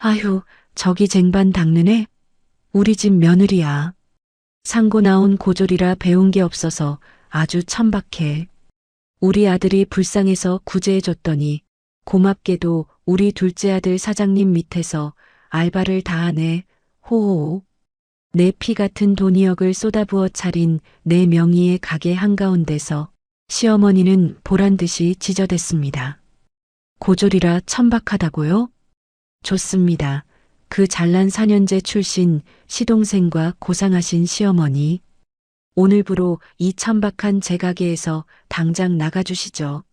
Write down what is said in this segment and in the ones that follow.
아휴, 저기 쟁반 닦는 애? 우리 집 며느리야. 상고 나온 고졸이라 배운 게 없어서 아주 천박해. 우리 아들이 불쌍해서 구제해줬더니 고맙게도 우리 둘째 아들 사장님 밑에서 알바를 다 하네. 호호. 내 피 같은 돈이억을 쏟아부어 차린 내 명의의 가게 한가운데서 시어머니는 보란듯이 지저댔습니다. 고졸이라 천박하다고요? 좋습니다. 그 잘난 4년제 출신 시동생과 고상하신 시어머니. 오늘부로 이 천박한 제 가게에서 당장 나가주시죠.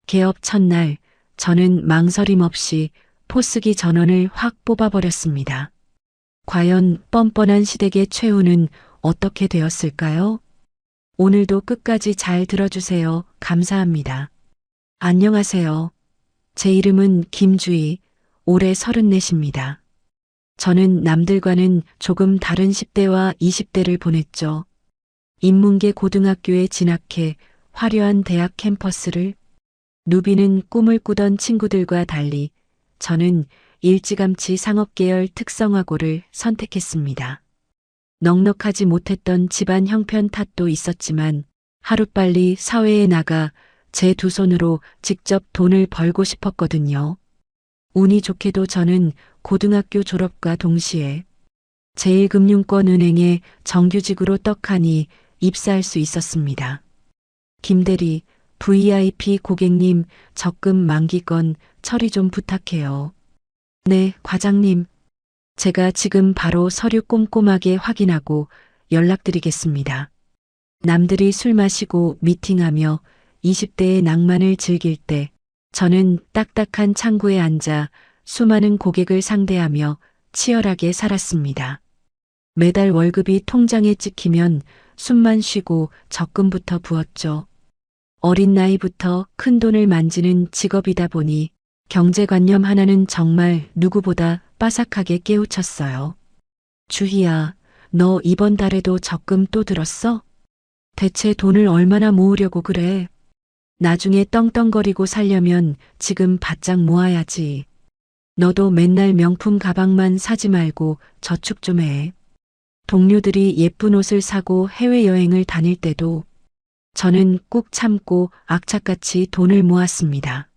개업 첫날 저는 망설임 없이 포스기 전원을 확 뽑아버렸습니다. 과연 뻔뻔한 시댁의 최후는 어떻게 되었을까요? 오늘도 끝까지 잘 들어주세요. 감사합니다. 안녕하세요. 제 이름은 김주희, 올해 34입니다. 저는 남들과는 조금 다른 10대와 20대를 보냈죠. 인문계 고등학교에 진학해 화려한 대학 캠퍼스를, 누비는 꿈을 꾸던 친구들과 달리 저는 일찌감치 상업계열 특성화고를 선택했습니다. 넉넉하지 못했던 집안 형편 탓도 있었지만 하루빨리 사회에 나가 제 두 손으로 직접 돈을 벌고 싶었거든요. 운이 좋게도 저는 고등학교 졸업과 동시에 제1금융권은행에 정규직으로 떡하니 입사할 수 있었습니다. 김대리, VIP 고객님 적금 만기건 처리 좀 부탁해요. 네, 과장님. 제가 지금 바로 서류 꼼꼼하게 확인하고 연락드리겠습니다. 남들이 술 마시고 미팅하며 20대의 낭만을 즐길 때 저는 딱딱한 창구에 앉아 수많은 고객을 상대하며 치열하게 살았습니다. 매달 월급이 통장에 찍히면 숨만 쉬고 적금부터 부었죠. 어린 나이부터 큰 돈을 만지는 직업이다 보니 경제관념 하나는 정말 누구보다 빠삭하게 깨우쳤어요. 주희야, 너 이번 달에도 적금 또 들었어? 대체 돈을 얼마나 모으려고 그래? 나중에 떵떵거리고 살려면 지금 바짝 모아야지. 너도 맨날 명품 가방만 사지 말고 저축 좀 해. 동료들이 예쁜 옷을 사고 해외여행을 다닐 때도 저는 꾹 참고 악착같이 돈을 모았습니다.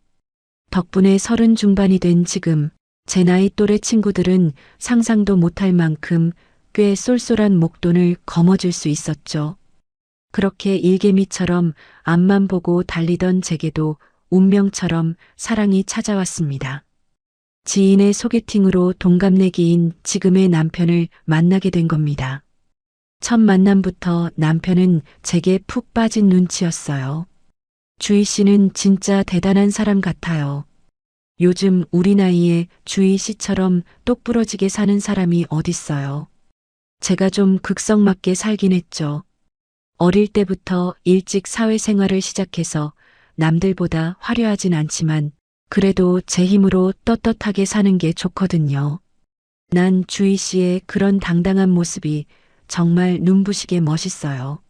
덕분에 30 중반이 된 지금 제 나이 또래 친구들은 상상도 못할 만큼 꽤 쏠쏠한 목돈을 거머쥘 수 있었죠. 그렇게 일개미처럼 앞만 보고 달리던 제게도 운명처럼 사랑이 찾아왔습니다. 지인의 소개팅으로 동갑내기인 지금의 남편을 만나게 된 겁니다. 첫 만남부터 남편은 제게 푹 빠진 눈치였어요. 주희 씨는 진짜 대단한 사람 같아요. 요즘 우리 나이에 주희 씨처럼 똑부러지게 사는 사람이 어딨어요. 제가 좀 극성맞게 살긴 했죠. 어릴 때부터 일찍 사회생활을 시작해서 남들보다 화려하진 않지만 그래도 제 힘으로 떳떳하게 사는 게 좋거든요. 난 주희 씨의 그런 당당한 모습이 정말 눈부시게 멋있어요.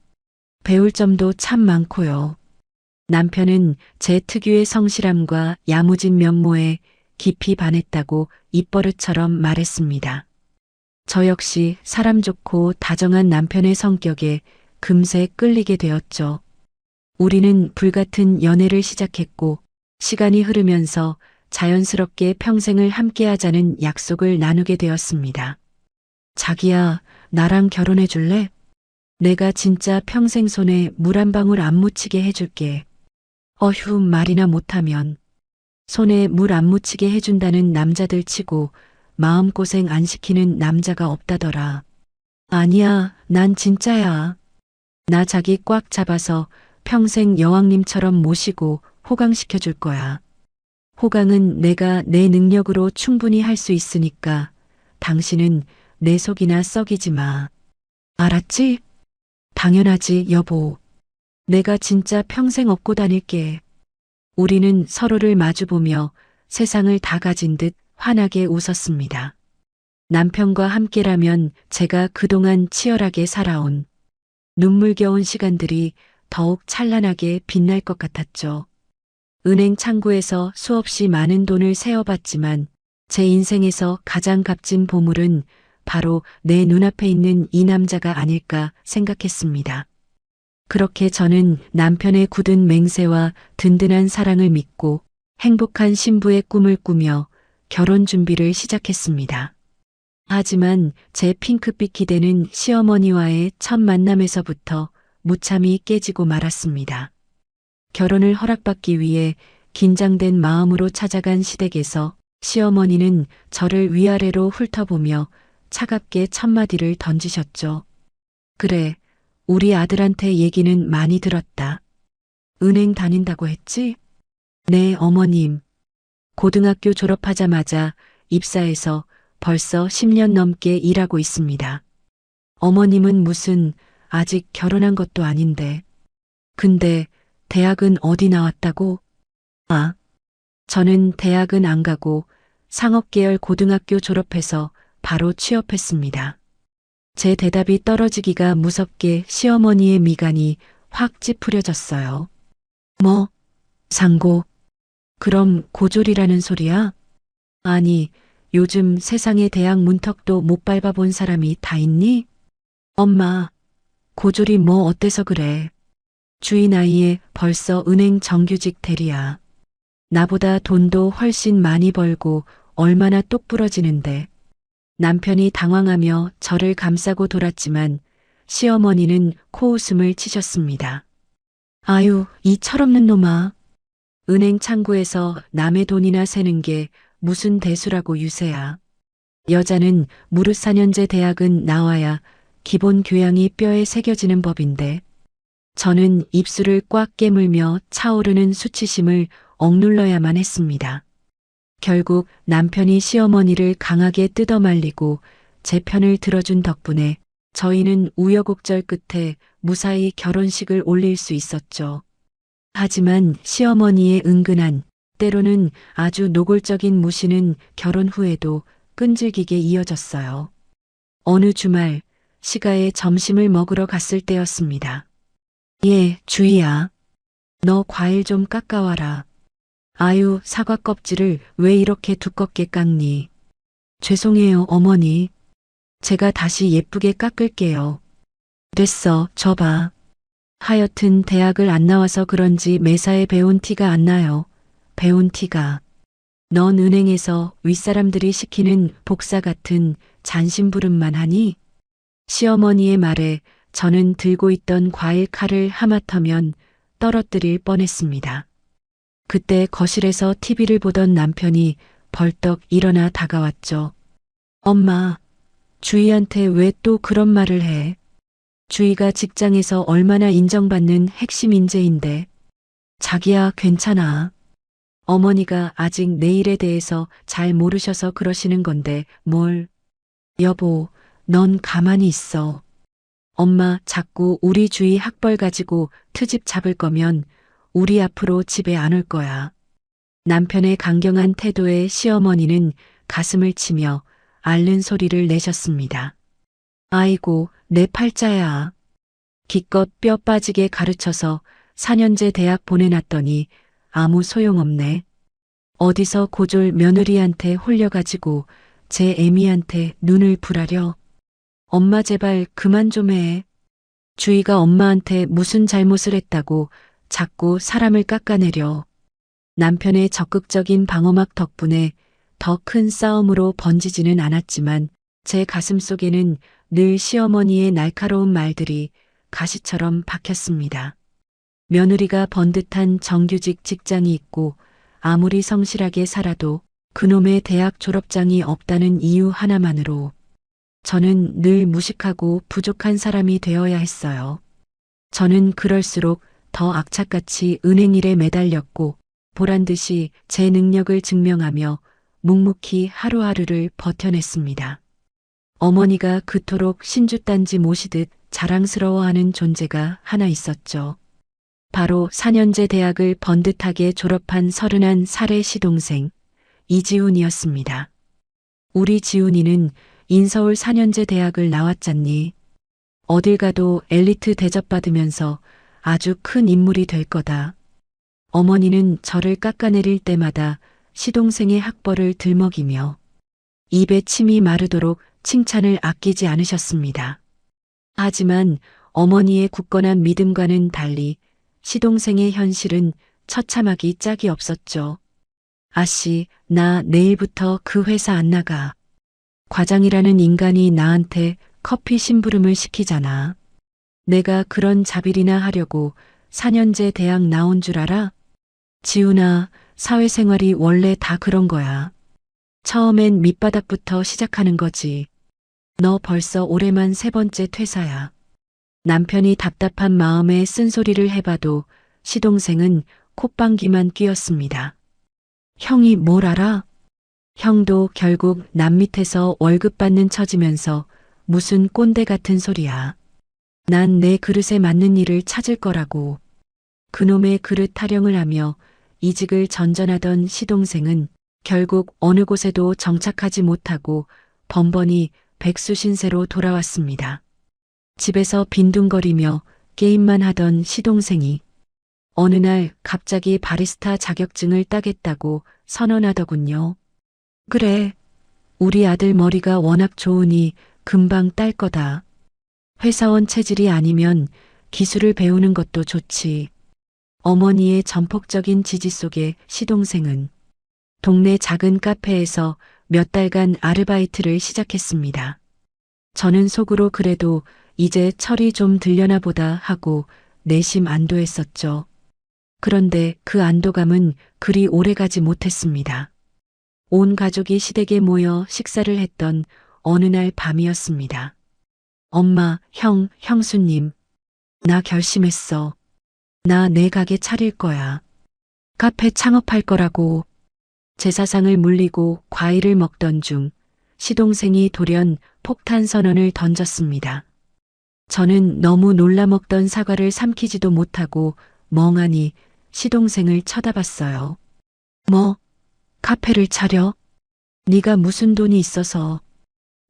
배울 점도 참 많고요. 남편은 제 특유의 성실함과 야무진 면모에 깊이 반했다고 입버릇처럼 말했습니다. 저 역시 사람 좋고 다정한 남편의 성격에 금세 끌리게 되었죠. 우리는 불같은 연애를 시작했고 시간이 흐르면서 자연스럽게 평생을 함께하자는 약속을 나누게 되었습니다. 자기야, 나랑 결혼해 줄래? 내가 진짜 평생 손에 물 한 방울 안 묻히게 해줄게. 어휴, 말이나 못하면. 손에 물 안 묻히게 해준다는 남자들 치고 마음고생 안 시키는 남자가 없다더라. 아니야, 난 진짜야. 나 자기 꽉 잡아서 평생 여왕님처럼 모시고 호강시켜 줄 거야. 호강은 내가 내 능력으로 충분히 할 수 있으니까 당신은 내 속이나 썩이지 마. 알았지? 당연하지, 여보. 내가 진짜 평생 업고 다닐게. 우리는 서로를 마주보며 세상을 다 가진 듯 환하게 웃었습니다. 남편과 함께라면 제가 그동안 치열하게 살아온 눈물겨운 시간들이 더욱 찬란하게 빛날 것 같았죠. 은행 창구에서 수없이 많은 돈을 세어봤지만 제 인생에서 가장 값진 보물은 바로 내 눈앞에 있는 이 남자가 아닐까 생각했습니다. 그렇게 저는 남편의 굳은 맹세와 든든한 사랑을 믿고 행복한 신부의 꿈을 꾸며 결혼 준비를 시작했습니다. 하지만 제 핑크빛 기대는 시어머니와의 첫 만남에서부터 무참히 깨지고 말았습니다. 결혼을 허락받기 위해 긴장된 마음으로 찾아간 시댁에서 시어머니는 저를 위아래로 훑어보며 차갑게 첫마디를 던지셨죠. 그래, 우리 아들한테 얘기는 많이 들었다. 은행 다닌다고 했지? 네, 어머님. 고등학교 졸업하자마자 입사해서 벌써 10년 넘게 일하고 있습니다. 어머님은 무슨 아직 결혼한 것도 아닌데. 근데 대학은 어디 나왔다고? 아, 저는 대학은 안 가고 상업계열 고등학교 졸업해서 바로 취업했습니다. 제 대답이 떨어지기가 무섭게 시어머니의 미간이 확 찌푸려졌어요. 뭐? 상고? 그럼 고졸이라는 소리야? 아니, 요즘 세상에 대학 문턱도 못 밟아본 사람이 다 있니? 엄마, 고졸이 뭐 어때서 그래? 주희 나이에 벌써 은행 정규직 대리야. 나보다 돈도 훨씬 많이 벌고 얼마나 똑부러지는데. 남편이 당황하며 저를 감싸고 돌았지만 시어머니는 코웃음을 치셨습니다. 아유, 이 철없는 놈아. 은행 창구에서 남의 돈이나 세는 게 무슨 대수라고 유세야. 여자는 무릇 4년제 대학은 나와야 기본 교양이 뼈에 새겨지는 법인데. 저는 입술을 꽉 깨물며 차오르는 수치심을 억눌러야만 했습니다. 결국 남편이 시어머니를 강하게 뜯어말리고 제 편을 들어준 덕분에 저희는 우여곡절 끝에 무사히 결혼식을 올릴 수 있었죠. 하지만 시어머니의 은근한, 때로는 아주 노골적인 무시는 결혼 후에도 끈질기게 이어졌어요. 어느 주말 시가에 점심을 먹으러 갔을 때였습니다. 예, 주희야. 너 과일 좀 깎아와라. 아유, 사과 껍질을 왜 이렇게 두껍게 깎니? 죄송해요, 어머니. 제가 다시 예쁘게 깎을게요. 됐어, 줘봐. 하여튼 대학을 안 나와서 그런지 매사에 배운 티가 안 나요. 배운 티가. 넌 은행에서 윗사람들이 시키는 복사 같은 잔심부름만 하니? 시어머니의 말에 저는 들고 있던 과일 칼을 하마터면 떨어뜨릴 뻔했습니다. 그때 거실에서 TV를 보던 남편이 벌떡 일어나 다가왔죠. 엄마, 주희한테 왜 또 그런 말을 해? 주희가 직장에서 얼마나 인정받는 핵심 인재인데. 자기야, 괜찮아. 어머니가 아직 내 일에 대해서 잘 모르셔서 그러시는 건데 뭘. 여보, 넌 가만히 있어. 엄마 자꾸 우리 주희 학벌 가지고 트집 잡을 거면 우리 앞으로 집에 안 올 거야. 남편의 강경한 태도에 시어머니는 가슴을 치며 앓는 소리를 내셨습니다. 아이고, 내 팔자야. 기껏 뼈 빠지게 가르쳐서 4년제 대학 보내놨더니 아무 소용없네. 어디서 고졸 며느리한테 홀려가지고 제 애미한테 눈을 불하려. 엄마 제발 그만 좀 해. 주희가 엄마한테 무슨 잘못을 했다고 자꾸 사람을 깎아내려. 남편의 적극적인 방어막 덕분에 더 큰 싸움으로 번지지는 않았지만 제 가슴 속에는 늘 시어머니의 날카로운 말들이 가시처럼 박혔습니다. 며느리가 번듯한 정규직 직장이 있고 아무리 성실하게 살아도 그놈의 대학 졸업장이 없다는 이유 하나만으로 저는 늘 무식하고 부족한 사람이 되어야 했어요. 저는 그럴수록 더 악착같이 은행 일에 매달렸고 보란듯이 제 능력을 증명하며 묵묵히 하루하루를 버텨냈습니다. 어머니가 그토록 신주단지 모시듯 자랑스러워하는 존재가 하나 있었죠. 바로 4년제 대학을 번듯하게 졸업한 31살의 시동생 이지훈이었습니다. 우리 지훈이는 인서울 4년제 대학을 나왔잖니. 어딜 가도 엘리트 대접받으면서 아주 큰 인물이 될 거다. 어머니는 저를 깎아내릴 때마다 시동생의 학벌을 들먹이며 입에 침이 마르도록 칭찬을 아끼지 않으셨습니다. 하지만 어머니의 굳건한 믿음과는 달리 시동생의 현실은 처참하기 짝이 없었죠. 아씨, 나 내일부터 그 회사 안 나가. 과장이라는 인간이 나한테 커피 심부름을 시키잖아. 내가 그런 자비리나 하려고 4년제 대학 나온 줄 알아? 지훈아, 사회생활이 원래 다 그런 거야. 처음엔 밑바닥부터 시작하는 거지. 너 벌써 올해만 3번째 퇴사야. 남편이 답답한 마음에 쓴소리를 해봐도 시동생은 콧방귀만 뀌었습니다. 형이 뭘 알아? 형도 결국 남 밑에서 월급 받는 처지면서 무슨 꼰대 같은 소리야. 난 내 그릇에 맞는 일을 찾을 거라고. 그놈의 그릇 타령을 하며 이직을 전전하던 시동생은 결국 어느 곳에도 정착하지 못하고 번번이 백수신세로 돌아왔습니다. 집에서 빈둥거리며 게임만 하던 시동생이 어느 날 갑자기 바리스타 자격증을 따겠다고 선언하더군요. 그래, 우리 아들 머리가 워낙 좋으니 금방 딸 거다. 회사원 체질이 아니면 기술을 배우는 것도 좋지. 어머니의 전폭적인 지지 속에 시동생은 동네 작은 카페에서 몇 달간 아르바이트를 시작했습니다. 저는 속으로 그래도 이제 철이 좀 들려나 보다 하고 내심 안도했었죠. 그런데 그 안도감은 그리 오래가지 못했습니다. 온 가족이 시댁에 모여 식사를 했던 어느 날 밤이었습니다. 엄마, 형, 형수님, 나 결심했어. 나 내 가게 차릴 거야. 카페 창업할 거라고. 제사상을 물리고 과일을 먹던 중 시동생이 돌연 폭탄 선언을 던졌습니다. 저는 너무 놀라 먹던 사과를 삼키지도 못하고 멍하니 시동생을 쳐다봤어요. 뭐? 카페를 차려? 네가 무슨 돈이 있어서.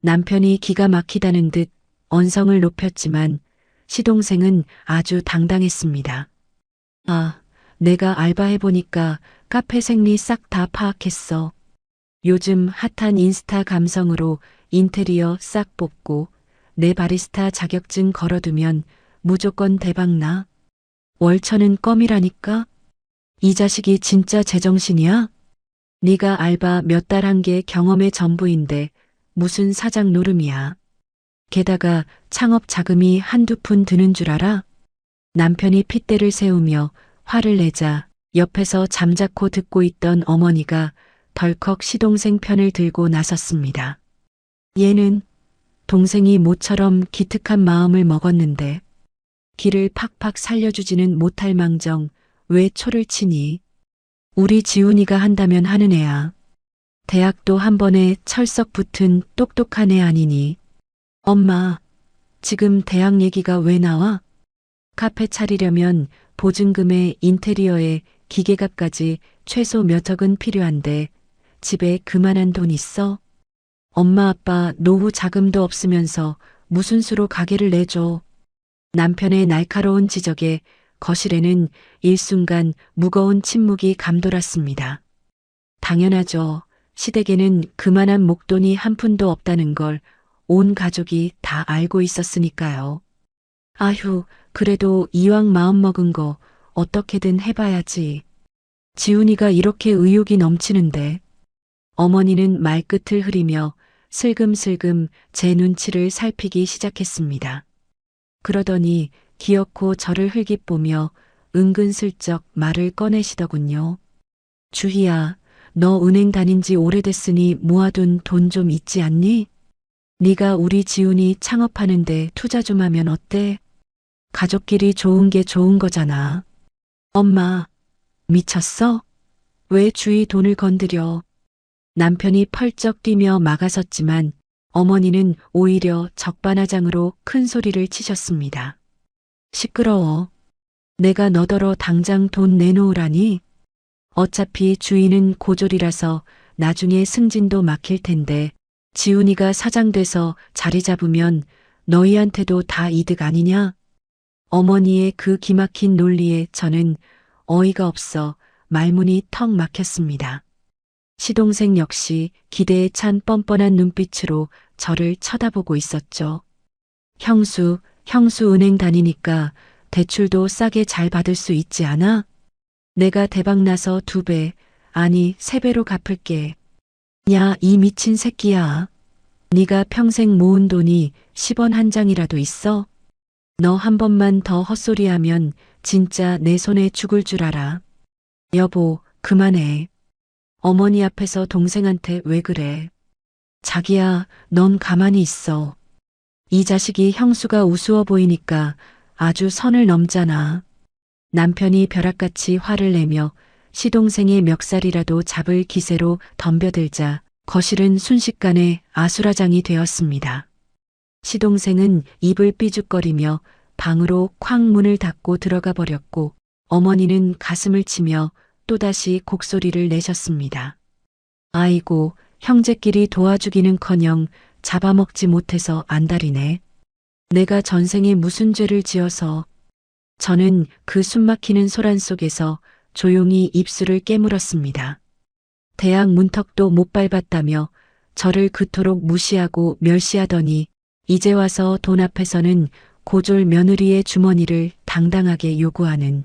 남편이 기가 막히다는 듯 언성을 높였지만 시동생은 아주 당당했습니다. 아, 내가 알바해보니까 카페 생리 싹 다 파악했어. 요즘 핫한 인스타 감성으로 인테리어 싹 뽑고 내 바리스타 자격증 걸어두면 무조건 대박나. 월천은 껌이라니까? 이 자식이 진짜 제정신이야? 네가 알바 몇 달 한 게 경험의 전부인데 무슨 사장 노름이야. 게다가 창업 자금이 한두 푼 드는 줄 알아? 남편이 핏대를 세우며 화를 내자 옆에서 잠자코 듣고 있던 어머니가 덜컥 시동생 편을 들고 나섰습니다. 얘는 동생이 모처럼 기특한 마음을 먹었는데 기를 팍팍 살려주지는 못할 망정 왜 초를 치니? 우리 지훈이가 한다면 하는 애야. 대학도 한 번에 철썩 붙은 똑똑한 애 아니니. 엄마, 지금 대학 얘기가 왜 나와? 카페 차리려면 보증금에 인테리어에 기계값까지 최소 몇 억은 필요한데 집에 그만한 돈 있어? 엄마 아빠 노후 자금도 없으면서 무슨 수로 가게를 내줘. 남편의 날카로운 지적에 거실에는 일순간 무거운 침묵이 감돌았습니다. 당연하죠. 시댁에는 그만한 목돈이 한 푼도 없다는 걸 온 가족이 다 알고 있었으니까요. 아휴, 그래도 이왕 마음먹은 거 어떻게든 해봐야지. 지훈이가 이렇게 의욕이 넘치는데. 어머니는 말끝을 흐리며 슬금슬금 제 눈치를 살피기 시작했습니다. 그러더니 기어코 저를 흘깃보며 은근슬쩍 말을 꺼내시더군요. 주희야, 너 은행 다닌 지 오래됐으니 모아둔 돈 좀 있지 않니? 네가 우리 지훈이 창업하는데 투자 좀 하면 어때? 가족끼리 좋은 게 좋은 거잖아. 엄마, 미쳤어? 왜 주희 돈을 건드려? 남편이 펄쩍 뛰며 막아섰지만 어머니는 오히려 적반하장으로 큰 소리를 치셨습니다. 시끄러워. 내가 너더러 당장 돈 내놓으라니? 어차피 주인은 고졸이라서 나중에 승진도 막힐 텐데 지훈이가 사장 돼서 자리 잡으면 너희한테도 다 이득 아니냐? 어머니의 그 기막힌 논리에 저는 어이가 없어 말문이 턱 막혔습니다. 시동생 역시 기대에 찬 뻔뻔한 눈빛으로 저를 쳐다보고 있었죠. 형수 은행 다니니까 대출도 싸게 잘 받을 수 있지 않아? 내가 대박나서 2배, 아니 3배로 갚을게. 야, 이 미친 새끼야. 네가 평생 모은 돈이 10원 한 장이라도 있어? 너 한 번만 더 헛소리하면 진짜 내 손에 죽을 줄 알아. 여보, 그만해. 어머니 앞에서 동생한테 왜 그래? 자기야, 넌 가만히 있어. 이 자식이 형수가 우스워 보이니까 아주 선을 넘잖아. 남편이 벼락같이 화를 내며 시동생의 멱살이라도 잡을 기세로 덤벼들자 거실은 순식간에 아수라장이 되었습니다. 시동생은 입을 삐죽거리며 방으로 쾅 문을 닫고 들어가 버렸고 어머니는 가슴을 치며 또다시 곡소리를 내셨습니다. 아이고, 형제끼리 도와주기는커녕 잡아먹지 못해서 안달이네. 내가 전생에 무슨 죄를 지어서. 저는 그 숨막히는 소란 속에서 조용히 입술을 깨물었습니다. 대학 문턱도 못 밟았다며 저를 그토록 무시하고 멸시하더니 이제 와서 돈 앞에서는 고졸 며느리의 주머니를 당당하게 요구하는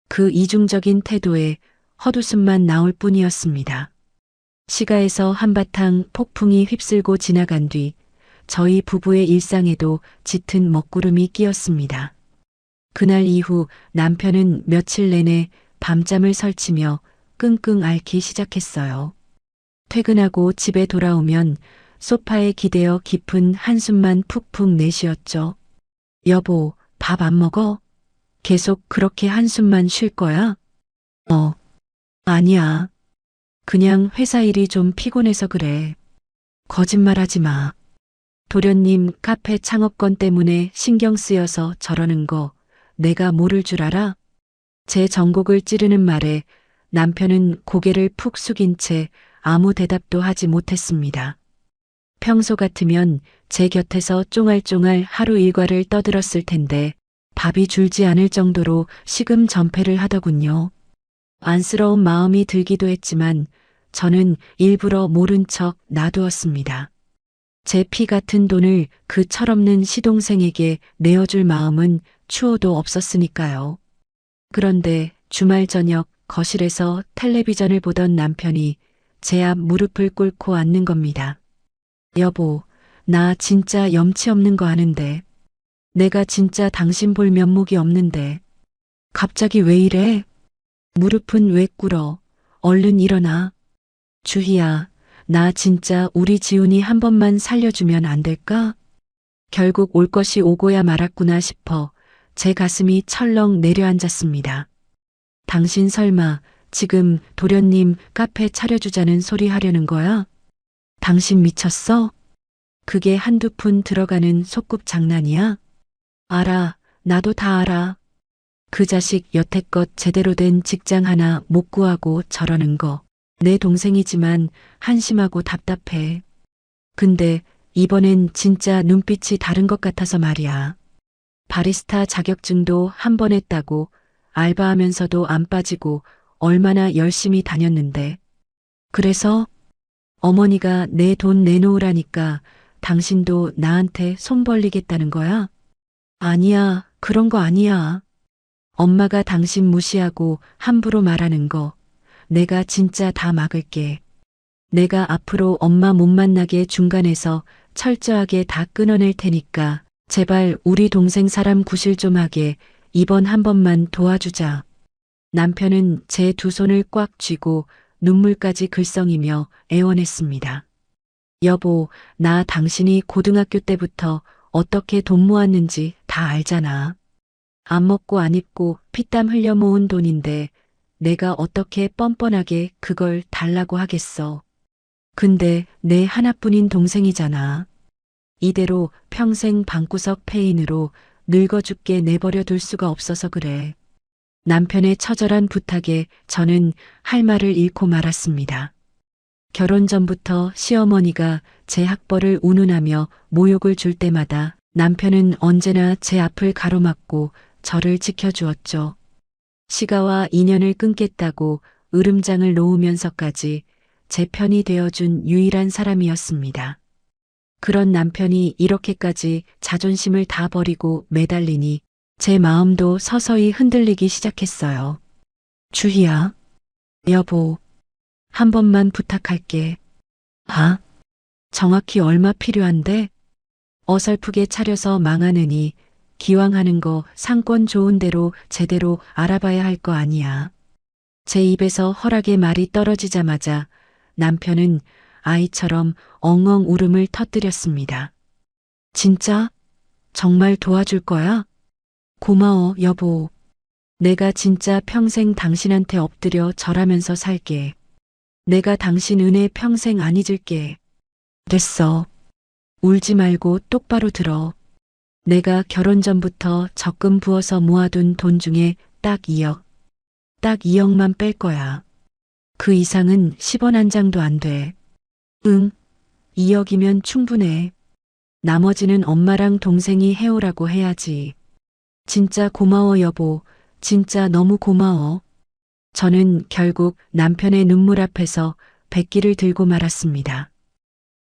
그 이중적인 태도에 헛웃음만 나올 뿐이었습니다. 시가에서 한바탕 폭풍이 휩쓸고 지나간 뒤 저희 부부의 일상에도 짙은 먹구름이 끼었습니다. 그날 이후 남편은 며칠 내내 밤잠을 설치며 끙끙 앓기 시작했어요. 퇴근하고 집에 돌아오면 소파에 기대어 깊은 한숨만 푹푹 내쉬었죠. 여보, 밥 안 먹어? 계속 그렇게 한숨만 쉴 거야? 아니야. 그냥 회사 일이 좀 피곤해서 그래. 거짓말하지 마. 도련님 카페 창업건 때문에 신경 쓰여서 저러는 거 내가 모를 줄 알아? 제 전곡을 찌르는 말에 남편은 고개를 푹 숙인 채 아무 대답도 하지 못했습니다. 평소 같으면 제 곁에서 쫑알쫑알 하루 일과를 떠들었을 텐데 밥이 줄지 않을 정도로 시금전폐를 하더군요. 안쓰러운 마음이 들기도 했지만 저는 일부러 모른 척 놔두었습니다. 제 피 같은 돈을 그 철없는 시동생에게 내어줄 마음은 추호도 없었으니까요. 그런데 주말 저녁 거실에서 텔레비전을 보던 남편이 제 앞 무릎을 꿇고 앉는 겁니다. 여보, 나 진짜 염치 없는 거 아는데. 내가 진짜 당신 볼 면목이 없는데. 갑자기 왜 이래? 무릎은 왜 꿇어? 얼른 일어나. 주희야, 나 진짜 우리 지훈이 한 번만 살려주면 안 될까? 결국 올 것이 오고야 말았구나 싶어 제 가슴이 철렁 내려앉았습니다. 당신 설마 지금 도련님 카페 차려주자는 소리 하려는 거야? 당신 미쳤어? 그게 한두 푼 들어가는 소꿉 장난이야? 알아, 나도 다 알아. 그 자식 여태껏 제대로 된 직장 하나 못 구하고 저러는 거. 내 동생이지만 한심하고 답답해. 근데 이번엔 진짜 눈빛이 다른 것 같아서 말이야. 바리스타 자격증도 한 번 했다고 알바하면서도 안 빠지고 얼마나 열심히 다녔는데. 그래서 어머니가 내 돈 내놓으라니까 당신도 나한테 손 벌리겠다는 거야? 아니야, 그런 거 아니야. 엄마가 당신 무시하고 함부로 말하는 거 내가 진짜 다 막을게. 내가 앞으로 엄마 못 만나게 중간에서 철저하게 다 끊어낼 테니까 제발 우리 동생 사람 구실 좀 하게 이번 한 번만 도와주자. 남편은 제 두 손을 꽉 쥐고 눈물까지 글썽이며 애원했습니다. 여보, 나 당신이 고등학교 때부터 어떻게 돈 모았는지 다 알잖아. 안 먹고 안 입고 피땀 흘려 모은 돈인데 내가 어떻게 뻔뻔하게 그걸 달라고 하겠어. 근데 내 하나뿐인 동생이잖아. 이대로 평생 방구석 폐인으로 늙어 죽게 내버려 둘 수가 없어서 그래. 남편의 처절한 부탁에 저는 할 말을 잃고 말았습니다. 결혼 전부터 시어머니가 제 학벌을 운운하며 모욕을 줄 때마다 남편은 언제나 제 앞을 가로막고 저를 지켜주었죠. 시가와 인연을 끊겠다고 으름장을 놓으면서까지 제 편이 되어준 유일한 사람이었습니다. 그런 남편이 이렇게까지 자존심을 다 버리고 매달리니 제 마음도 서서히 흔들리기 시작했어요. 주희야, 여보, 한 번만 부탁할게. 아, 정확히 얼마 필요한데? 어설프게 차려서 망하느니 기왕 하는 거 상권 좋은 데로 제대로 알아봐야 할 거 아니야. 제 입에서 허락의 말이 떨어지자마자 남편은 아이처럼 엉엉 울음을 터뜨렸습니다. 진짜? 정말 도와줄 거야? 고마워, 여보. 내가 진짜 평생 당신한테 엎드려 절하면서 살게. 내가 당신 은혜 평생 안 잊을게. 됐어. 울지 말고 똑바로 들어. 내가 결혼 전부터 적금 부어서 모아둔 돈 중에 딱 2억. 딱 2억만 뺄 거야. 그 이상은 10원 한 장도 안 돼. 응, 2억이면 충분해. 나머지는 엄마랑 동생이 해오라고 해야지. 진짜 고마워, 여보. 진짜 너무 고마워. 저는 결국 남편의 눈물 앞에서 백기를 들고 말았습니다.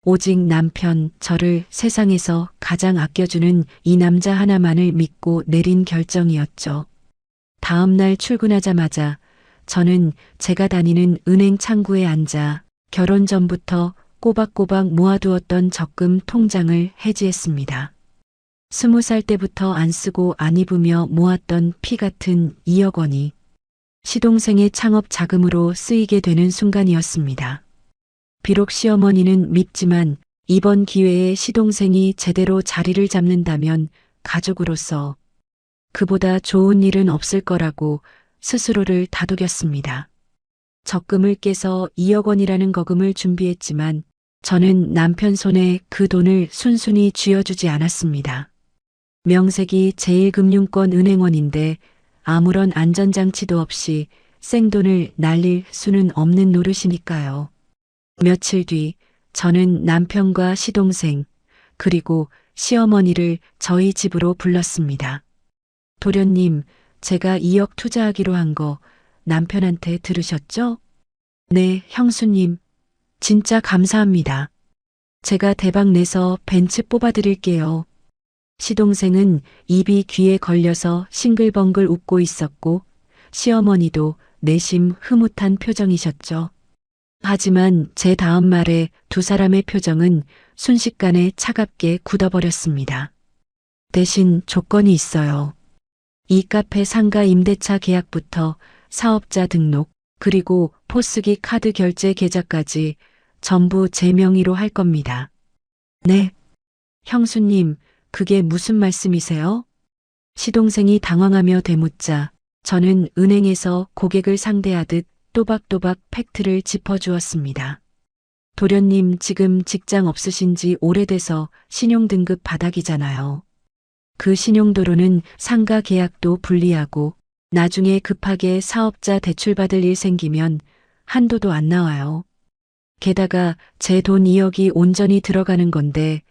오직 남편, 저를 세상에서 가장 아껴주는 이 남자 하나만을 믿고 내린 결정이었죠. 다음 날 출근하자마자 저는 제가 다니는 은행 창구에 앉아 결혼 전부터 꼬박꼬박 모아두었던 적금 통장을 해지했습니다. 20살 때부터 안 쓰고 안 입으며 모았던 피 같은 2억 원이 시동생의 창업 자금으로 쓰이게 되는 순간이었습니다. 비록 시어머니는 밉지만 이번 기회에 시동생이 제대로 자리를 잡는다면 가족으로서 그보다 좋은 일은 없을 거라고 스스로를 다독였습니다. 적금을 깨서 2억 원이라는 거금을 준비했지만 저는 남편 손에 그 돈을 순순히 쥐어주지 않았습니다. 명색이 제1금융권 은행원인데 아무런 안전장치도 없이 생돈을 날릴 수는 없는 노릇이니까요. 며칠 뒤 저는 남편과 시동생 그리고 시어머니를 저희 집으로 불렀습니다. 도련님, 제가 2억 투자하기로 한 거 남편한테 들으셨죠? 네, 형수님. 진짜 감사합니다. 제가 대박 내서 벤츠 뽑아드릴게요. 시동생은 입이 귀에 걸려서 싱글벙글 웃고 있었고 시어머니도 내심 흐뭇한 표정이셨죠. 하지만 제 다음 말에 두 사람의 표정은 순식간에 차갑게 굳어버렸습니다. 대신 조건이 있어요. 이 카페 상가 임대차 계약부터 사업자 등록, 그리고 포스기 카드 결제 계좌까지 전부 제 명의로 할 겁니다. 네. 형수님, 그게 무슨 말씀이세요? 시동생이 당황하며 되묻자 저는 은행에서 고객을 상대하듯 또박또박 팩트를 짚어주었습니다. 도련님 지금 직장 없으신 지 오래돼서 신용등급 바닥이잖아요. 그 신용도로는 상가 계약도 불리하고 나중에 급하게 사업자 대출받을 일 생기면 한도도 안 나와요. 게다가 제 돈 2억이 온전히 들어가는 건데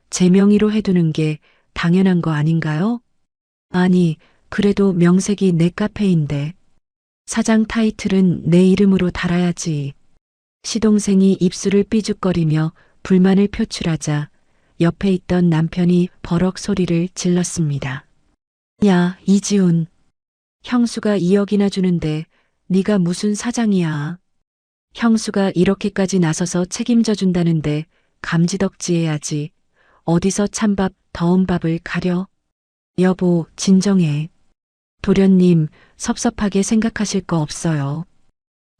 제 명의로 해두는 게 당연한 거 아닌가요? 아니, 그래도 명색이 내 카페인데 사장 타이틀은 내 이름으로 달아야지. 시동생이 입술을 삐죽거리며 불만을 표출하자 옆에 있던 남편이 버럭 소리를 질렀습니다. 야, 이지훈. 형수가 2억이나 주는데 네가 무슨 사장이야. 형수가 이렇게까지 나서서 책임져 준다는데 감지덕지해야지. 어디서 찬밥, 더운 밥을 가려? 여보, 진정해. 도련님, 섭섭하게 생각하실 거 없어요.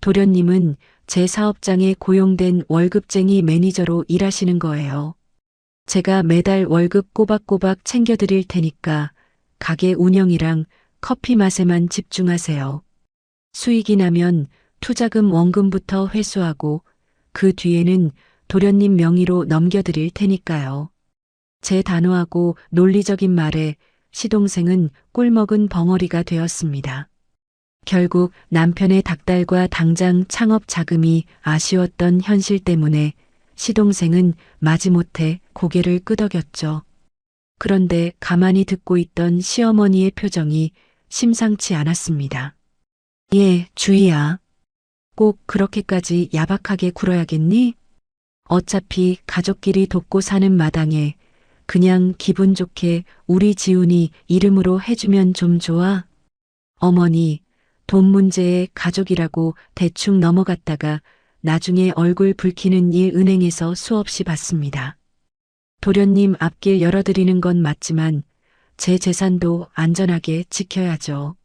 도련님은 제 사업장에 고용된 월급쟁이 매니저로 일하시는 거예요. 제가 매달 월급 꼬박꼬박 챙겨드릴 테니까 가게 운영이랑 커피 맛에만 집중하세요. 수익이 나면 투자금 원금부터 회수하고 그 뒤에는 도련님 명의로 넘겨드릴 테니까요. 제 단호하고 논리적인 말에 시동생은 꿀먹은 벙어리가 되었습니다. 결국 남편의 닥달과 당장 창업 자금이 아쉬웠던 현실 때문에 시동생은 마지못해 고개를 끄덕였죠. 그런데 가만히 듣고 있던 시어머니의 표정이 심상치 않았습니다. 예, 주희야. 꼭 그렇게까지 야박하게 굴어야겠니? 어차피 가족끼리 돕고 사는 마당에 그냥 기분 좋게 우리 지훈이 이름으로 해주면 좀 좋아? 어머니, 돈 문제에 가족이라고 대충 넘어갔다가 나중에 얼굴 붉히는 일 은행에서 수없이 봤습니다. 도련님 앞길 열어드리는 건 맞지만 제 재산도 안전하게 지켜야죠.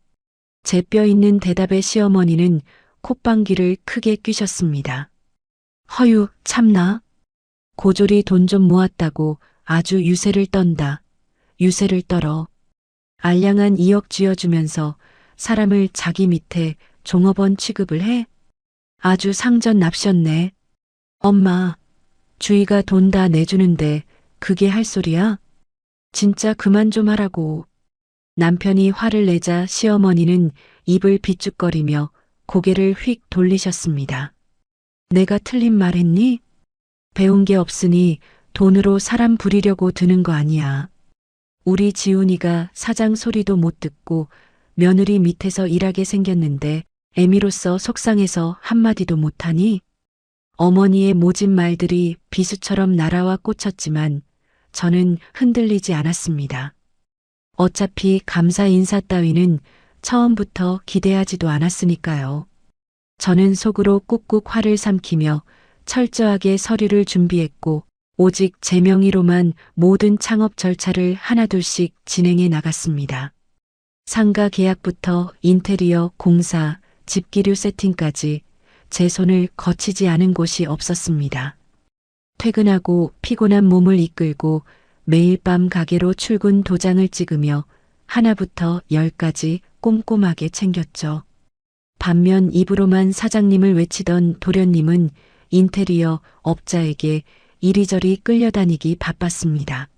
제 뼈 있는 대답에 시어머니는 콧방귀를 크게 뀌셨습니다. 허유, 참나. 고졸이 돈 좀 모았다고 아주 유세를 떤다. 유세를 떨어. 알량한 2억 쥐어주면서 사람을 자기 밑에 종업원 취급을 해? 아주 상전 납셨네. 엄마, 주희가 돈 다 내주는데 그게 할 소리야? 진짜 그만 좀 하라고. 남편이 화를 내자 시어머니는 입을 비쭉거리며 고개를 휙 돌리셨습니다. 내가 틀린 말 했니? 배운 게 없으니 돈으로 사람 부리려고 드는 거 아니야. 우리 지훈이가 사장 소리도 못 듣고 며느리 밑에서 일하게 생겼는데 애미로서 속상해서 한마디도 못하니? 어머니의 모진 말들이 비수처럼 날아와 꽂혔지만 저는 흔들리지 않았습니다. 어차피 감사 인사 따위는 처음부터 기대하지도 않았으니까요. 저는 속으로 꾹꾹 화를 삼키며 철저하게 서류를 준비했고 오직 제 명의로만 모든 창업 절차를 하나둘씩 진행해 나갔습니다. 상가 계약부터 인테리어, 공사, 집기류 세팅까지 제 손을 거치지 않은 곳이 없었습니다. 퇴근하고 피곤한 몸을 이끌고 매일 밤 가게로 출근 도장을 찍으며 하나부터 10까지 꼼꼼하게 챙겼죠. 반면 입으로만 사장님을 외치던 도련님은 인테리어 업자에게 이리저리 끌려다니기 바빴습니다.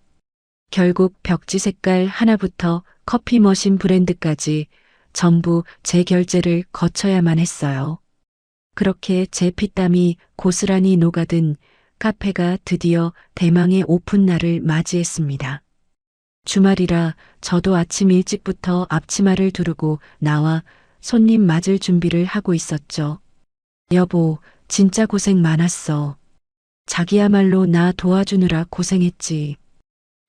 결국 벽지 색깔 하나부터 커피 머신 브랜드까지 전부 제 결제를 거쳐야만 했어요. 그렇게 제 피땀이 고스란히 녹아든 카페가 드디어 대망의 오픈 날을 맞이했습니다. 주말이라 저도 아침 일찍부터 앞치마를 두르고 나와 손님 맞을 준비를 하고 있었죠. 여보, 진짜 고생 많았어. 자기야말로 나 도와주느라 고생했지.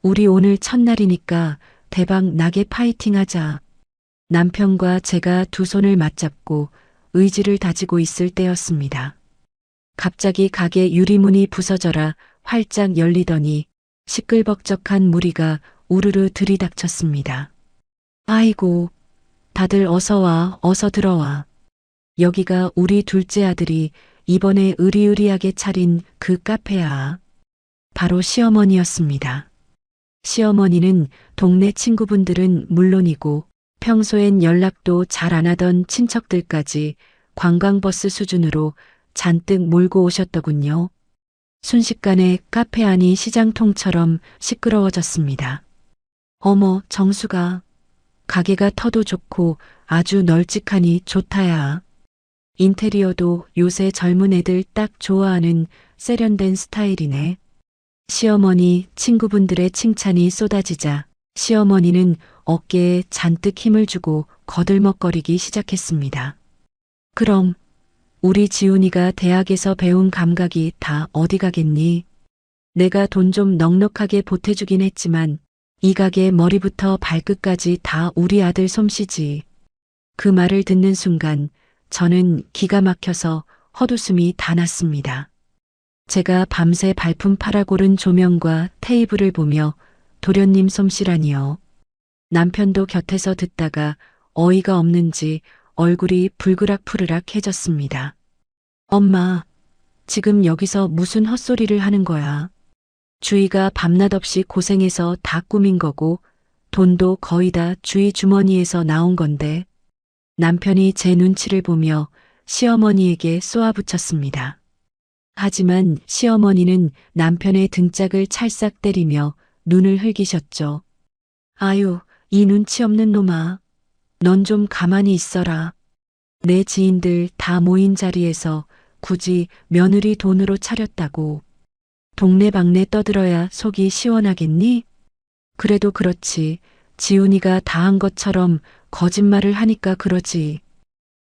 우리 오늘 첫날이니까 대박 나게 파이팅하자. 남편과 제가 두 손을 맞잡고 의지를 다지고 있을 때였습니다. 갑자기 가게 유리문이 부서져라 활짝 열리더니 시끌벅적한 무리가 우르르 들이닥쳤습니다. 아이고, 다들 어서 와, 어서 들어와. 여기가 우리 둘째 아들이 이번에 으리으리하게 차린 그 카페야. 바로 시어머니였습니다. 시어머니는 동네 친구분들은 물론이고 평소엔 연락도 잘 안 하던 친척들까지 관광버스 수준으로 잔뜩 몰고 오셨더군요. 순식간에 카페 안이 시장통처럼 시끄러워졌습니다. 어머, 정수가. 가게가 터도 좋고 아주 널찍하니 좋다야. 인테리어도 요새 젊은 애들 딱 좋아하는 세련된 스타일이네. 시어머니, 친구분들의 칭찬이 쏟아지자 시어머니는 어깨에 잔뜩 힘을 주고 거들먹거리기 시작했습니다. 그럼 우리 지훈이가 대학에서 배운 감각이 다 어디 가겠니? 내가 돈 좀 넉넉하게 보태주긴 했지만 이 가게 머리부터 발끝까지 다 우리 아들 솜씨지. 그 말을 듣는 순간 저는 기가 막혀서 헛웃음이 다 났습니다. 제가 밤새 발품 팔아 고른 조명과 테이블을 보며 도련님 솜씨라니요. 남편도 곁에서 듣다가 어이가 없는지 얼굴이 불그락푸르락 해졌습니다. 엄마, 지금 여기서 무슨 헛소리를 하는 거야? 주희가 밤낮 없이 고생해서 다 꾸민 거고 돈도 거의 다 주희 주머니에서 나온 건데. 남편이 제 눈치를 보며 시어머니에게 쏘아붙였습니다. 하지만 시어머니는 남편의 등짝을 찰싹 때리며 눈을 흘기셨죠. 아유, 이 눈치 없는 놈아. 넌 좀 가만히 있어라. 내 지인들 다 모인 자리에서 굳이 며느리 돈으로 차렸다고. 동네방네 떠들어야 속이 시원하겠니? 그래도 그렇지. 지훈이가 다 한 것처럼 거짓말을 하니까 그러지.